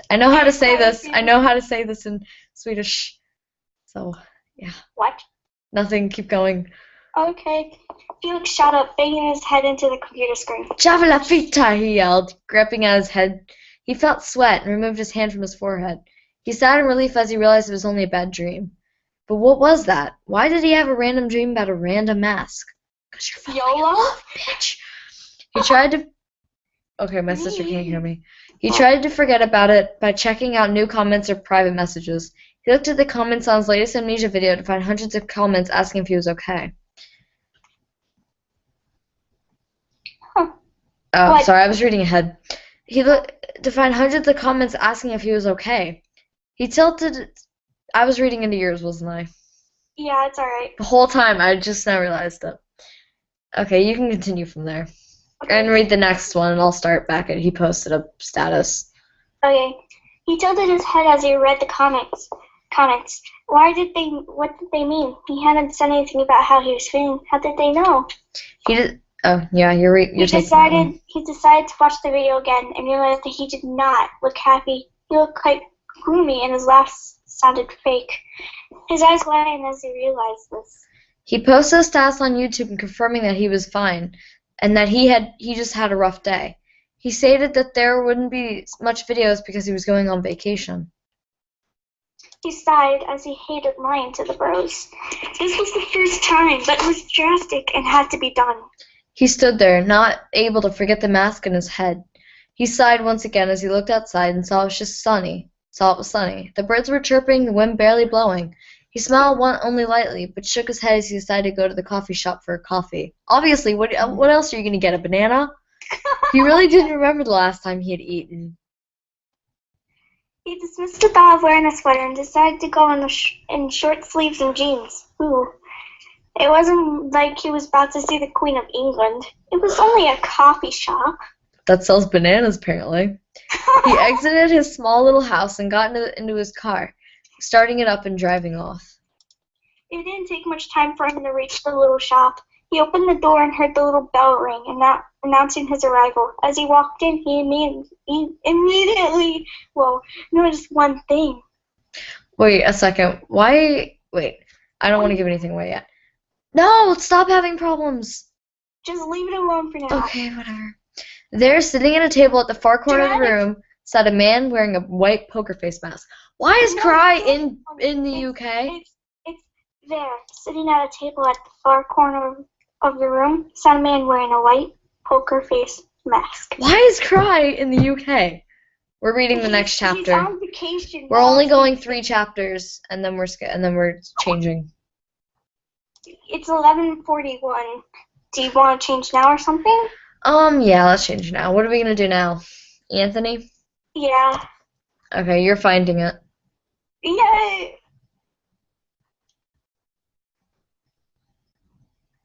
I know how to say this. I know how to say this in Swedish. So, yeah. What? Nothing. Keep going. Okay. Felix shot up, banging his head into the computer screen. Javala fita, he yelled, gripping at his head. He felt sweat and removed his hand from his forehead. He sighed in relief as he realized it was only a bad dream. But what was that? Why did he have a random dream about a random mask? 'Cause you're falling in love, bitch. He tried to... Okay, my sister can't hear me. He tried to forget about it by checking out new comments or private messages. He looked at the comments on his latest Amnesia video to find hundreds of comments asking if he was okay. Oh, What? sorry, I was reading ahead. He looked to find hundreds of comments asking if he was okay. He tilted... I was reading into yours, wasn't I? Yeah, it's alright. The whole time, I just now realized it. Okay, you can continue from there. Okay. And read the next one, and I'll start back at he posted a status. Okay. He tilted his head as he read the comments. What did they mean? He hadn't said anything about how he was feeling. How did they know? He did... Oh, yeah, you're taking He decided to watch the video again and realized that he did not look happy. He looked quite gloomy and his laugh sounded fake. His eyes widened as he realized this. He posted a status on YouTube confirming that he was fine and that he just had a rough day. He stated that there wouldn't be much videos because he was going on vacation. He sighed as he hated lying to the bros. This was the first time, but it was drastic and had to be done. He stood there, not able to forget the mask in his head. He sighed once again as he looked outside and saw it was sunny. The birds were chirping, the wind barely blowing. He smiled only lightly, but shook his head as he decided to go to the coffee shop for a coffee. Obviously, what else are you going to get, a banana? He really didn't remember the last time he had eaten. He dismissed the thought of wearing a sweater and decided to go in short sleeves and jeans. Ooh. It wasn't like he was about to see the Queen of England. It was only a coffee shop. That sells bananas, apparently. He exited his small little house and got into his car, starting it up and driving off. It didn't take much time for him to reach the little shop. He opened the door and heard the little bell ring, announcing his arrival. As he walked in, he immediately noticed one thing. Wait a second. Wait. I don't want to give anything away yet. No, stop having problems. Just leave it alone for now. Okay, whatever. There, sitting at a table at the far corner of the room, sat a man wearing a white poker face mask. Why is cry in the UK? It's there, sitting at a table at the far corner of the room, sat a man wearing a white poker face mask. Why is cry in the UK? We're reading the next chapter. He's on vacation. We're only going 3 chapters, and then we're changing. It's 11:41. Do you want to change now or something? Yeah, let's change now. What are we gonna do now, Anthony? Yeah. Okay, you're finding it. Yay!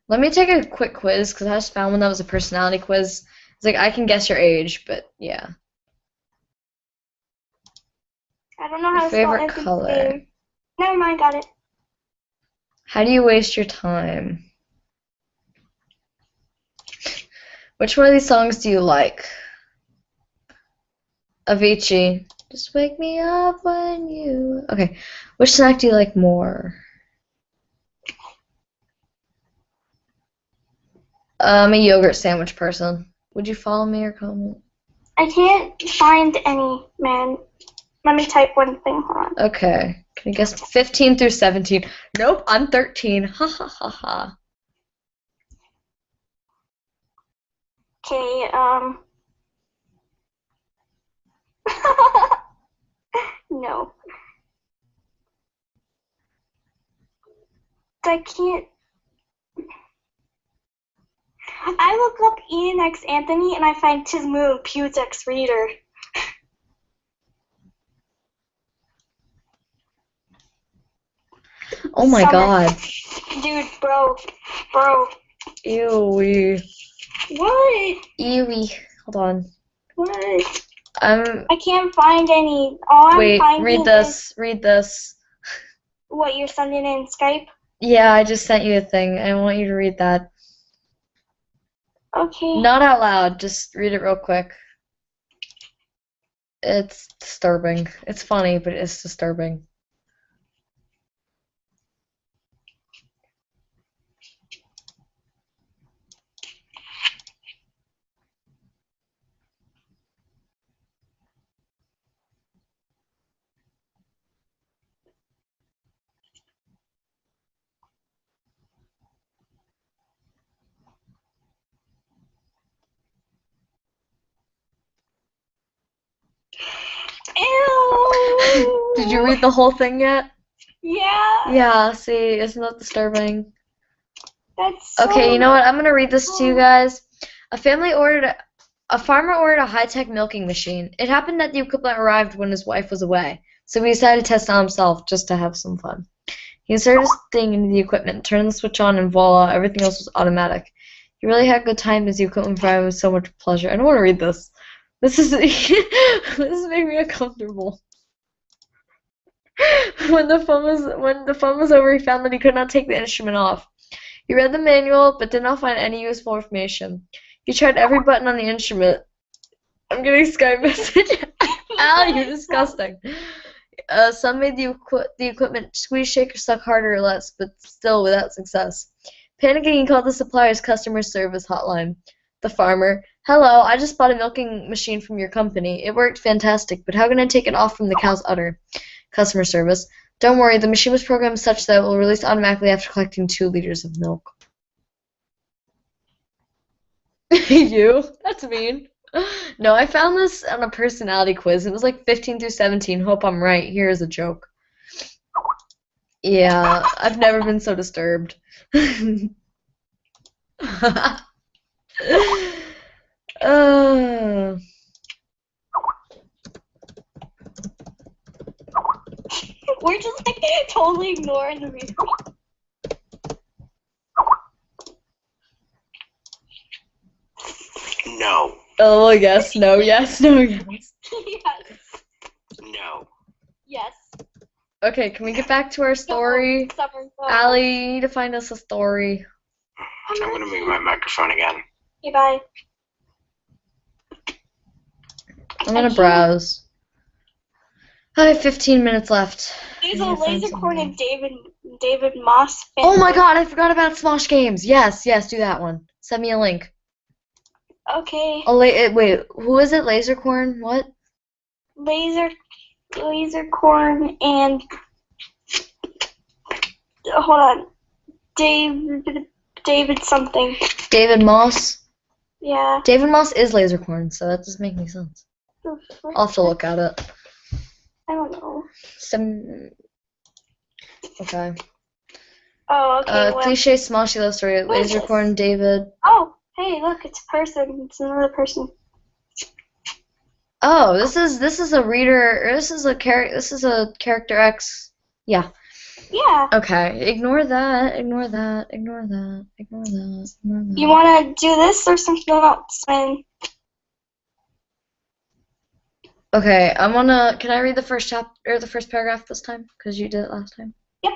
Let me take a quick quiz because I just found one that was a personality quiz. It's like I can guess your age, but yeah. I don't know how Your to spell favorite Anthony's color. name. Never mind, got it. How do you waste your time? Which one of these songs do you like? Avicii. Just wake me up when you... Okay. Which snack do you like more? I'm a yogurt sandwich person. Would you follow me or comment? I can't find any, man. Let me type one thing. Hold on. Okay. Can you guess 15 through 17? Nope, I'm 13. Ha ha ha ha. Okay, no. I can't. I look up Ian X Anthony and I find Tismoo Pewdiecry Reader. Oh my Summer. god. Dude, bro. Ew. What? Ewy. Hold on. What? I'm... I can't find any. All I'm Wait, finding read this. Read this. What, you're sending in Skype? Yeah, I just sent you a thing. I want you to read that. Okay. Not out loud, just read it real quick. It's disturbing. It's funny, but it's disturbing. Ew. Did you read the whole thing yet? Yeah. Yeah, see, isn't that disturbing? That's so... Okay, you know what? I'm gonna read this to you guys. A farmer ordered a high-tech milking machine. It happened that the equipment arrived when his wife was away, so he decided to test it on himself just to have some fun. He inserted his thing into the equipment, turned the switch on, and voila, everything else was automatic. He really had a good time as the equipment provided him with so much pleasure. I don't want to read this. This is this is making me uncomfortable. When the fun was over, he found that he could not take the instrument off. He read the manual, but did not find any useful information. He tried every button on the instrument. I'm getting Skype message. Al, you're disgusting. Some made the equipment squeeze, shake, or suck harder or less, but still without success. Panicking, he called the supplier's customer service hotline. The farmer: "Hello, I just bought a milking machine from your company. It worked fantastic, but how can I take it off from the cow's udder?" Customer service: "Don't worry, the machine was programmed such that it will release automatically after collecting 2 liters of milk." You? That's mean. No, I found this on a personality quiz. It was like 15 through 17. Hope I'm right. Here's a joke. Yeah, I've never been so disturbed. We're just like totally ignoring the music. No. Oh, yes, no, yes, no, yes. Yes. No. Yes. Okay, can we get back to our story? Allie, you need to find us a story. I'm gonna move my microphone again. Okay, bye. I'm gonna browse. I have 15 minutes left. There's I a need to find laser corn something. and David Moss. Oh my god, I forgot about Smosh Games. Yes, do that one. Send me a link. Okay. Oh, wait, who is it? Lasercorn? What? Lasercorn and hold on, David something. David Moss. Yeah. David Moss is Lasercorn, so that doesn't make any sense. I'll have to look at it. I don't know. Okay. Oh, okay. Well. Cliche Smoshy love story. Lasercorn, David. Oh, hey, look, it's a person. It's another person. Oh, this is a reader. Or this is a character X. Yeah. Yeah. Okay. Ignore that. Ignore that. Ignore that. Ignore that. Ignore that. You wanna do this or something else, man? Okay. Can I read the first the first paragraph this time? Because you did it last time. Yep.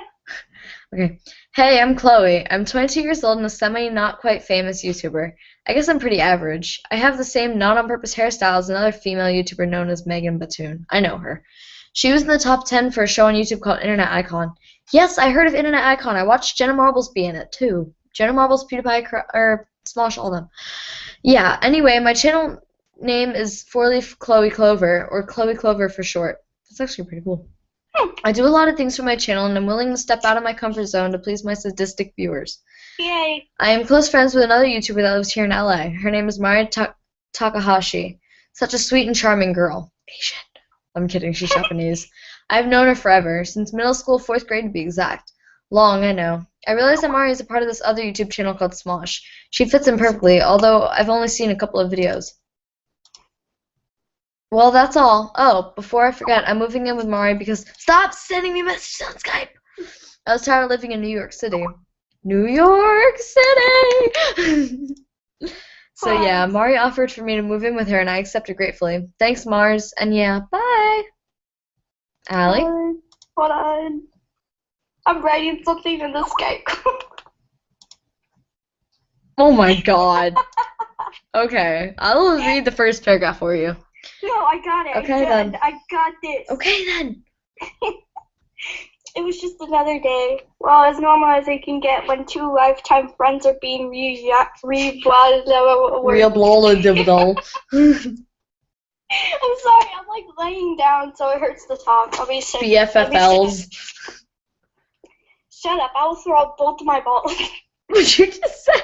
Okay. Hey, I'm Chloe. I'm 22 years old and a semi-not-quite-famous YouTuber. I guess I'm pretty average. I have the same not-on-purpose hairstyle as another female YouTuber known as Megan Batoon. I know her. She was in the top 10 for a show on YouTube called Internet Icon. Yes, I heard of Internet Icon. I watched Jenna Marbles be in it, too. Jenna Marbles, PewDiePie, or Smosh, all of them. Yeah, anyway, my channel name is 4-Leaf Chloe Clover, or Chloe Clover for short. That's actually pretty cool. I do a lot of things for my channel, and I'm willing to step out of my comfort zone to please my sadistic viewers. Yay. I am close friends with another YouTuber that lives here in LA. Her name is Mari Takahashi. Such a sweet and charming girl. Asian. I'm kidding, she's Japanese. I've known her forever, since middle school, 4th grade to be exact. Long, I know. I realize that Mari is a part of this other YouTube channel called Smosh. She fits in perfectly, although I've only seen a couple of videos. Well, that's all. Oh, before I forget, I'm moving in with Mari because... Stop sending me messages on Skype! I was tired of living in New York City. New York City! So yeah, Mari offered for me to move in with her, and I accepted gratefully. Thanks, Mars, and yeah, bye! Allie? Hold on. I'm writing something in the Skype. Oh my god. Okay, I'll read the first paragraph for you. No, I got it. Okay, then. I got this. Okay, then. It was just another day. Well, as normal as it can get when two lifetime friends are being Real blow. I'm sorry, I'm like laying down so it hurts to talk. I'll be sick. BFFLs. Shut up, I will throw out both of my balls. What you just said?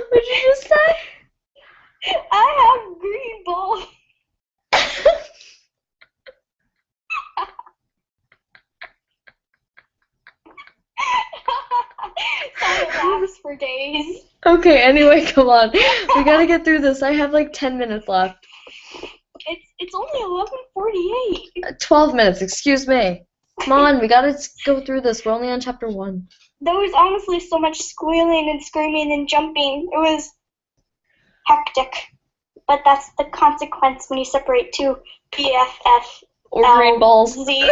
What'd you just say? I have green balls. Sorry, it laughs for days. Okay, anyway, come on. We gotta get through this. I have like 10 minutes left. It's only 11:48. 12 minutes, excuse me. Come on, we gotta go through this. We're only on chapter 1. There was honestly so much squealing and screaming and jumping. It was hectic. But that's the consequence when you separate two BFF. Or green balls. Z,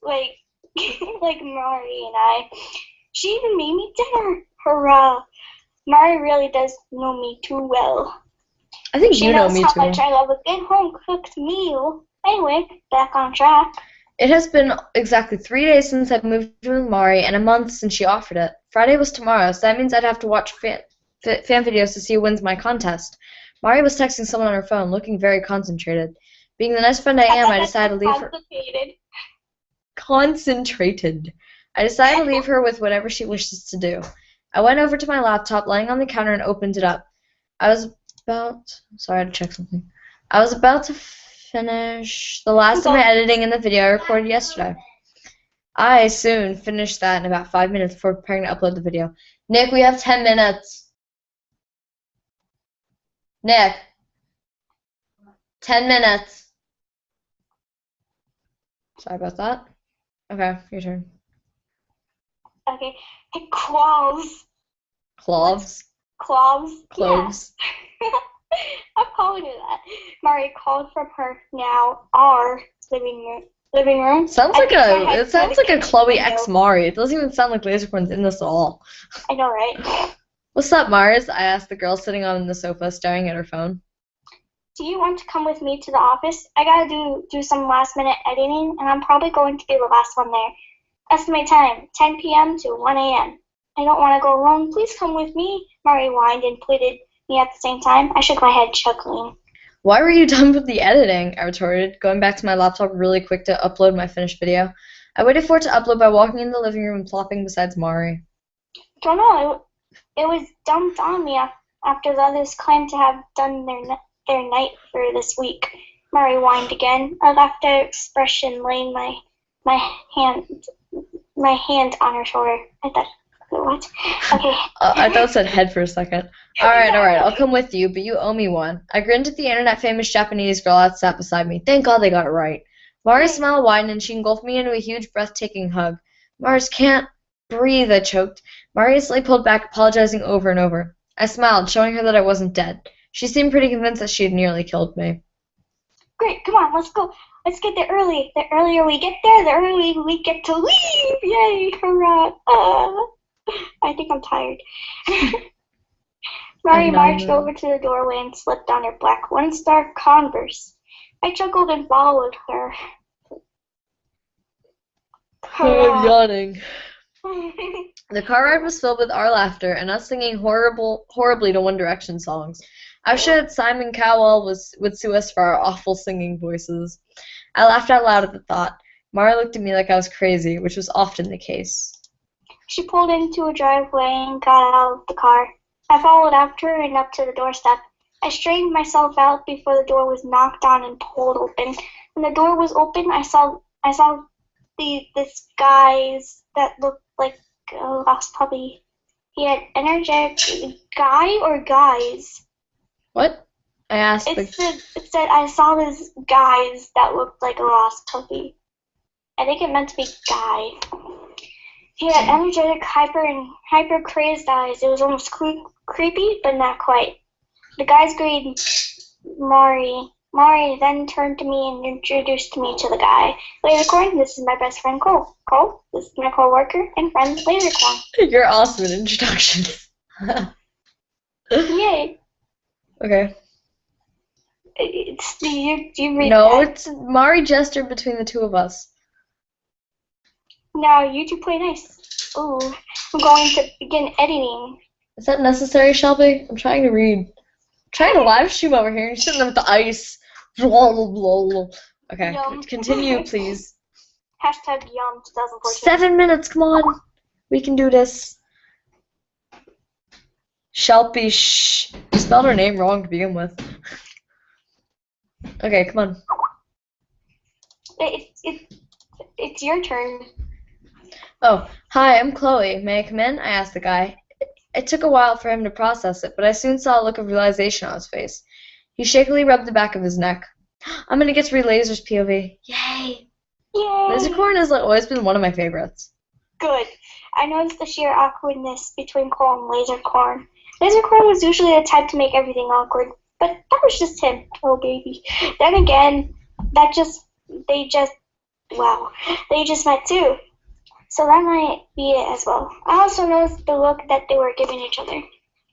like Mari and I. She even made me dinner. Hurrah. Mari really does know me too well. I think you know me too. She knows how too. much I love a good home-cooked meal. Anyway, back on track. It has been exactly 3 days since I've moved in with Mari and a month since she offered it. Friday was tomorrow, so that means I'd have to watch fan videos to see who wins my contest. Mari was texting someone on her phone, looking very concentrated. Being the nice friend I am, I decided to leave her... Concentrated. I decided to leave her with whatever she wishes to do. I went over to my laptop, lying on the counter, and opened it up. Sorry, I had to check something. I was about to finish the last of my editing in the video I recorded yesterday. I soon finished that in about 5 minutes before preparing to upload the video. Nick, we have 10 minutes. Nick. 10 minutes. Sorry about that. Okay, your turn. Okay. Hey, Claws. Cloves? Cloves. Cloves. Yeah. I'm calling it that. Mari called from her our living room. Sounds like a Chloe X Mari. It doesn't even sound like Lasercorn's in this at all. I know, right? What's up, Mars? I asked the girl sitting on the sofa, staring at her phone. Do you want to come with me to the office? I gotta do some last-minute editing, and I'm probably going to be the last one there. Estimate time, 10 p.m. to 1 a.m. I don't want to go alone. Please come with me, Mari whined and pleaded. me at the same time. I shook my head, chuckling. Why were you done with the editing? I retorted, going back to my laptop really quick to upload my finished video. I waited for it to upload by walking into the living room and plopping beside Mari. Don't know. It was dumped on me after the others claimed to have done their night for this week. Mari whined again. I laughed at her expression, laying my hand on her shoulder. I thought, what? Okay. I thought it said head for a second. Alright, I'll come with you, but you owe me one. I grinned at the internet-famous Japanese girl that sat beside me. Thank God they got it right. Mari's smile widened, and she engulfed me into a huge, breathtaking hug. Mars can't breathe, I choked. Mari instantly pulled back, apologizing over and over. I smiled, showing her that I wasn't dead. She seemed pretty convinced that she had nearly killed me. Great, come on, let's go. Let's get there early. The earlier we get there, the earlier we get to leave. Yay, hurrah. I think I'm tired. Mari marched over to the doorway and slipped on her black one-star Converse. I chuckled and followed her. I'm yawning. The car ride was filled with our laughter and us singing horribly to One Direction songs. I wish that Simon Cowell would sue us for our awful singing voices. I laughed out loud at the thought. Mara looked at me like I was crazy, which was often the case. She pulled into a driveway and got out of the car. I followed after her and up to the doorstep. I straightened myself out before the door was knocked on and pulled open. When the door was open, I saw this guys that looked like a lost puppy. He had energetic guy or guys. What? I asked. It said I saw this guys that looked like a lost puppy. I think it meant to be guy. He had energetic, hyper crazed eyes. It was almost creepy, but not quite. The guys greeted Mari. Mari then turned to me and introduced me to the guy. Lasercorn, this is my best friend Cole. Cole, this is my co-worker and friend Lasercorn. You're awesome at introductions. Yay. Okay. You read No, that. it's Mari gestured between the two of us. Now you two play nice. Ooh, I'm going to begin editing. Is that necessary, Shelby? I'm trying to read. I'm trying to live stream over here. You're sitting there with the ice. Okay, Yum. continue, please. Hashtag Yum 2014. 7 minutes, come on. We can do this. Shelby, shh. You spelled her name wrong to begin with. Okay, come on. It's your turn. Oh, hi, I'm Chloe. May I come in? I asked the guy. It took a while for him to process it, but I soon saw a look of realization on his face. He shakily rubbed the back of his neck. I'm gonna get to read Laser's POV. Yay! Yay! Lasercorn has always been one of my favorites. Good. I noticed the sheer awkwardness between Cole and Lasercorn. Lasercorn was usually the type to make everything awkward, but that was just him. Oh, baby. Then again, they just met too. So that might be it as well. I also noticed the look that they were giving each other.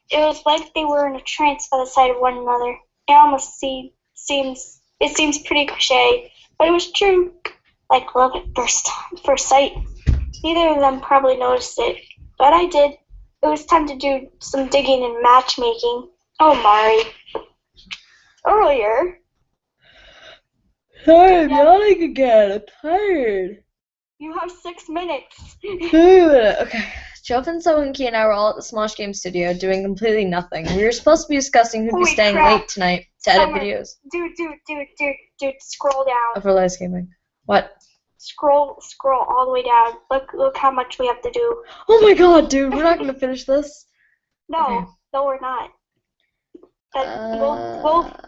It was like they were in a trance by the sight of one another. It almost seems pretty cliche, but it was true. Like love at first sight. Neither of them probably noticed it, but I did. It was time to do some digging and matchmaking. Oh, Mari. Earlier. Sorry, I'm yawning again. I'm tired. You have 6 minutes. Okay. Jovin, Sohinki, and I were all at the Smosh Game Studio doing completely nothing. We were supposed to be discussing who'd be Holy staying crap. late tonight to edit videos. Dude, scroll down. For live gaming. What? Scroll all the way down. Look how much we have to do. Oh my god, dude, we're not gonna finish this. No, Okay. no, we're not.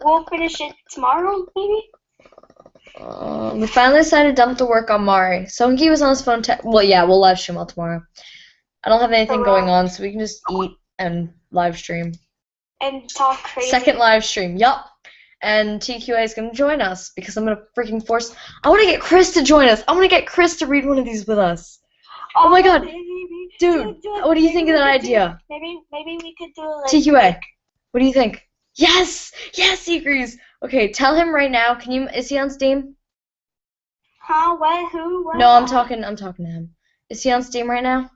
We'll finish it tomorrow, maybe. We finally decided to dump the work on Mari. Sohinki was on his phone. Well, yeah, we'll live stream all tomorrow. I don't have anything going on, so we can just eat and live stream. And talk crazy. Second live stream, yup. And TQA is going to join us because I'm going to freaking force. I want to get Chris to join us. I want to get Chris to read one of these with us. Oh my god. Dude, what do you think of that idea? Maybe we could do like. TQA, what do you think? Yes! Yes, he agrees. Okay, tell him right now. Is he on Steam? Huh? What? Who? What? No, I'm talking to him. Is he on Steam right now?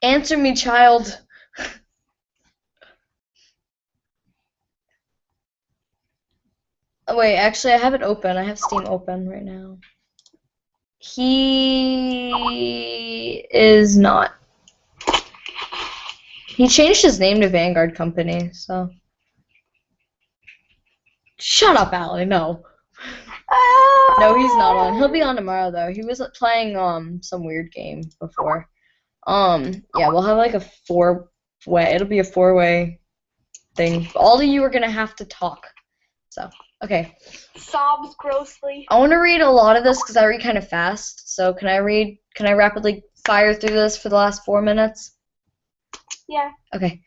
Answer me, child. Oh, wait, actually, I have it open. I have Steam open right now. He is not. He changed his name to Vanguard Company, so. Shut up, Allie. No. No, he's not on. He'll be on tomorrow, though. He was playing some weird game before. Yeah, we'll have like a four-way. It'll be a four-way thing. All of you are gonna have to talk. So, okay. Sobs grossly. I want to read a lot of this because I read kind of fast. So, can I rapidly fire through this for the last 4 minutes? Yeah. Okay.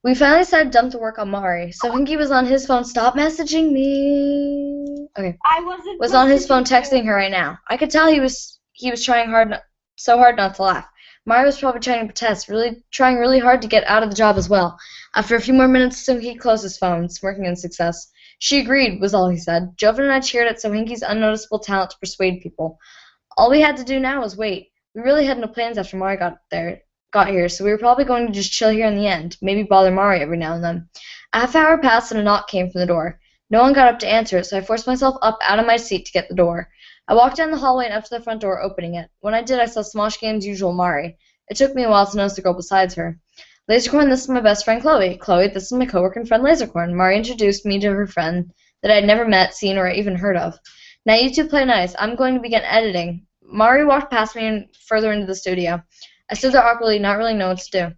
We finally decided to dump the work on Mari. So Hinky was on his phone. Stop messaging me. Okay. I wasn't. Was on his phone texting her right now. I could tell he was trying so hard not to laugh. Mari was probably trying to protest, trying really hard to get out of the job as well. After a few more minutes, Sohinky closed his phone, smirking in success. She agreed, was all he said. Joven and I cheered at Sohinky's unnoticeable talent to persuade people. All we had to do now was wait. We really had no plans after Mari got here, so we were probably going to just chill here in the end, maybe bother Mari every now and then. A half hour passed and a knock came from the door. No one got up to answer it, so I forced myself up out of my seat to get the door. I walked down the hallway and up to the front door, opening it. When I did, I saw Smosh Game's usual Mari. It took me a while to notice the girl beside her. Lasercorn, this is my best friend Chloe. Chloe, this is my coworker and friend Lasercorn. Mari introduced me to her friend that I had never met, seen, or even heard of. Now you two play nice. I'm going to begin editing. Mari walked past me and further into the studio. I stood there awkwardly, not really knowing what to do.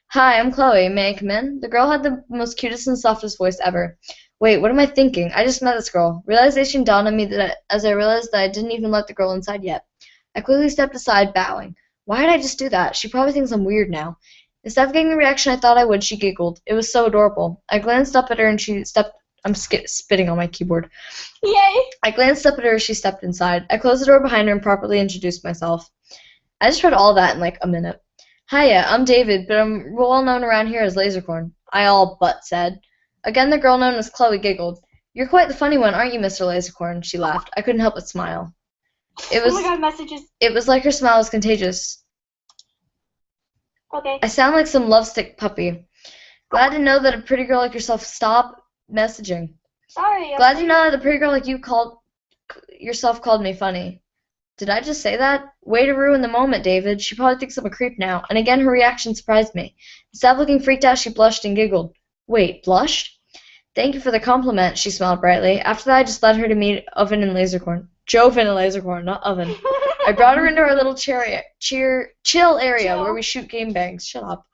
Hi, I'm Chloe. May I come in? The girl had the most cutest and softest voice ever. Wait, what am I thinking? I just met this girl. Realization dawned on me as I realized that I didn't even let the girl inside yet. I quickly stepped aside, bowing. Why did I just do that? She probably thinks I'm weird now. Instead of getting the reaction I thought I would, she giggled. It was so adorable. I glanced up at her and she stepped... I'm spitting on my keyboard. Yay! I glanced up at her as she stepped inside. I closed the door behind her and properly introduced myself. I just read all that in like a minute. Hiya, I'm David, but I'm well known around here as Lasercorn. I all but said. Again, the girl known as Chloe giggled. You're quite the funny one, aren't you, Mr. Lasercorn? She laughed. I couldn't help but smile. Oh my god, messages. It was like her smile was contagious. Okay. I sound like some lovesick puppy. Glad to know that a pretty girl like yourself stop messaging. Sorry. Glad to know that a pretty girl like you called me funny. Did I just say that? Way to ruin the moment, David. She probably thinks I'm a creep now. And again, her reaction surprised me. Instead of looking freaked out, she blushed and giggled. Wait, blushed? Thank you for the compliment, she smiled brightly. After that, I just led her to meet Oven and Lasercorn. Joven and Lasercorn, not Oven. I brought her into our little chill area where we shoot game bangs. Shut up.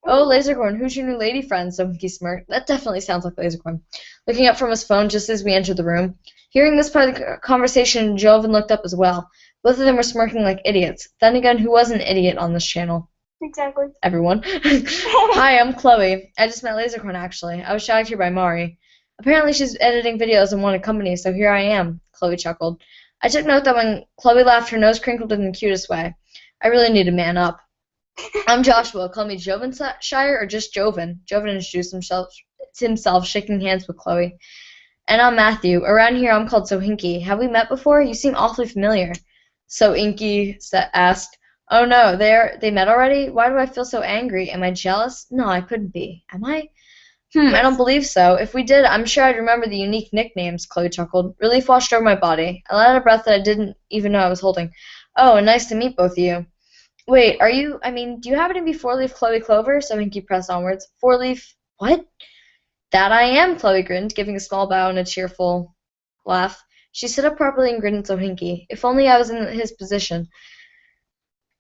Oh, Lasercorn, who's your new lady friend? Sohinky smirked. That definitely sounds like Lasercorn. Looking up from his phone just as we entered the room. Hearing this part of the conversation, Joven looked up as well. Both of them were smirking like idiots. Then again, who was an idiot on this channel? Exactly. Everyone. Hi, I'm Chloe. I just met Lasercorn, actually. I was shagged here by Mari. Apparently she's editing videos and wanted company, so here I am, Chloe chuckled. I took note that when Chloe laughed, her nose crinkled in the cutest way. I really need to man up. I'm Joshua. Call me Jovenshire or just Joven. Joven introduced himself, shaking hands with Chloe. And I'm Matthew. Around here, I'm called Sohinky. Have we met before? You seem awfully familiar. Sohinky asked. Oh no, they met already? Why do I feel so angry? Am I jealous? No, I couldn't be. Am I? I don't believe so. If we did, I'm sure I'd remember the unique nicknames, Chloe chuckled. Relief washed over my body. I let out a breath that I didn't even know I was holding. Oh, and nice to meet both of you. Wait, do you happen to be Four-Leaf Chloe Clover? Sohinky pressed onwards. Four-Leaf, what? That I am, Chloe grinned, giving a small bow and a cheerful laugh. She stood up properly and grinned at Sohinky. If only I was in his position.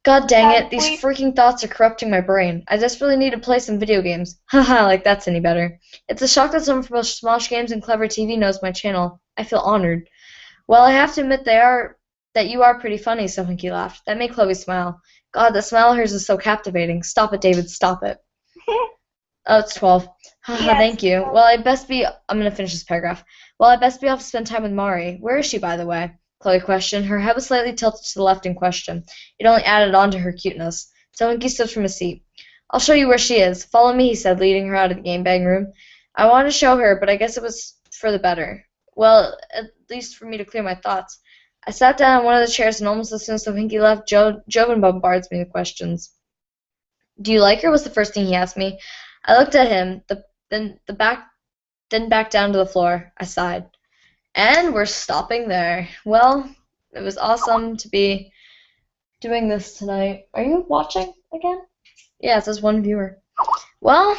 God dang it, these freaking thoughts are corrupting my brain. I desperately need to play some video games. Haha, like that's any better. It's a shock that someone from both Smosh Games and Clever TV knows my channel. I feel honored. Well, I have to admit that you are pretty funny, Sohinky laughed. That made Chloe smile. God, that smile of hers is so captivating. Stop it, David, stop it. Oh, it's 12. Haha, yes. Thank you. Well, I'm going to finish this paragraph. Well, I best be off to spend time with Mari. Where is she, by the way? Chloe questioned. Her head was slightly tilted to the left in question. It only added on to her cuteness. Sohinky stood from his seat. I'll show you where she is. Follow me, he said, leading her out of the game bang room. I wanted to show her, but I guess it was for the better. Well, at least for me to clear my thoughts. I sat down on one of the chairs, and almost as soon as Sohinky left, Joven bombards me with questions. Do you like her? Was the first thing he asked me. I looked at him, then back down to the floor. I sighed. And we're stopping there. Well, it was awesome to be doing this tonight. Are you watching again? Yeah, it says 1 viewer. Well,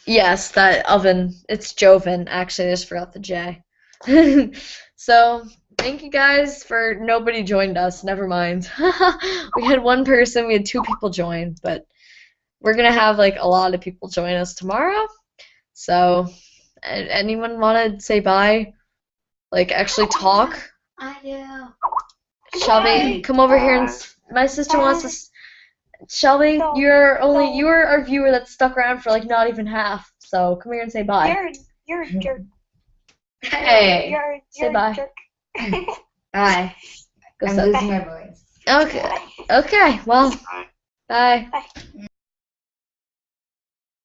yes, that oven. It's Joven. Actually, I just forgot the J. So, thank you guys for nobody joined us. Never mind. We had 1 person. We had 2 people join, but we're going to have, like, a lot of people join us tomorrow. So, anyone want to say bye? Like, actually talk? I do. Shelby, come over here and my sister wants to. Shelby, you're our viewer that stuck around for like not even half. So come here and say bye. You're a jerk. Hey. Say bye. Bye. Go I'm suck. losing my voice. Okay. Okay. Well. Bye. Bye. Bye.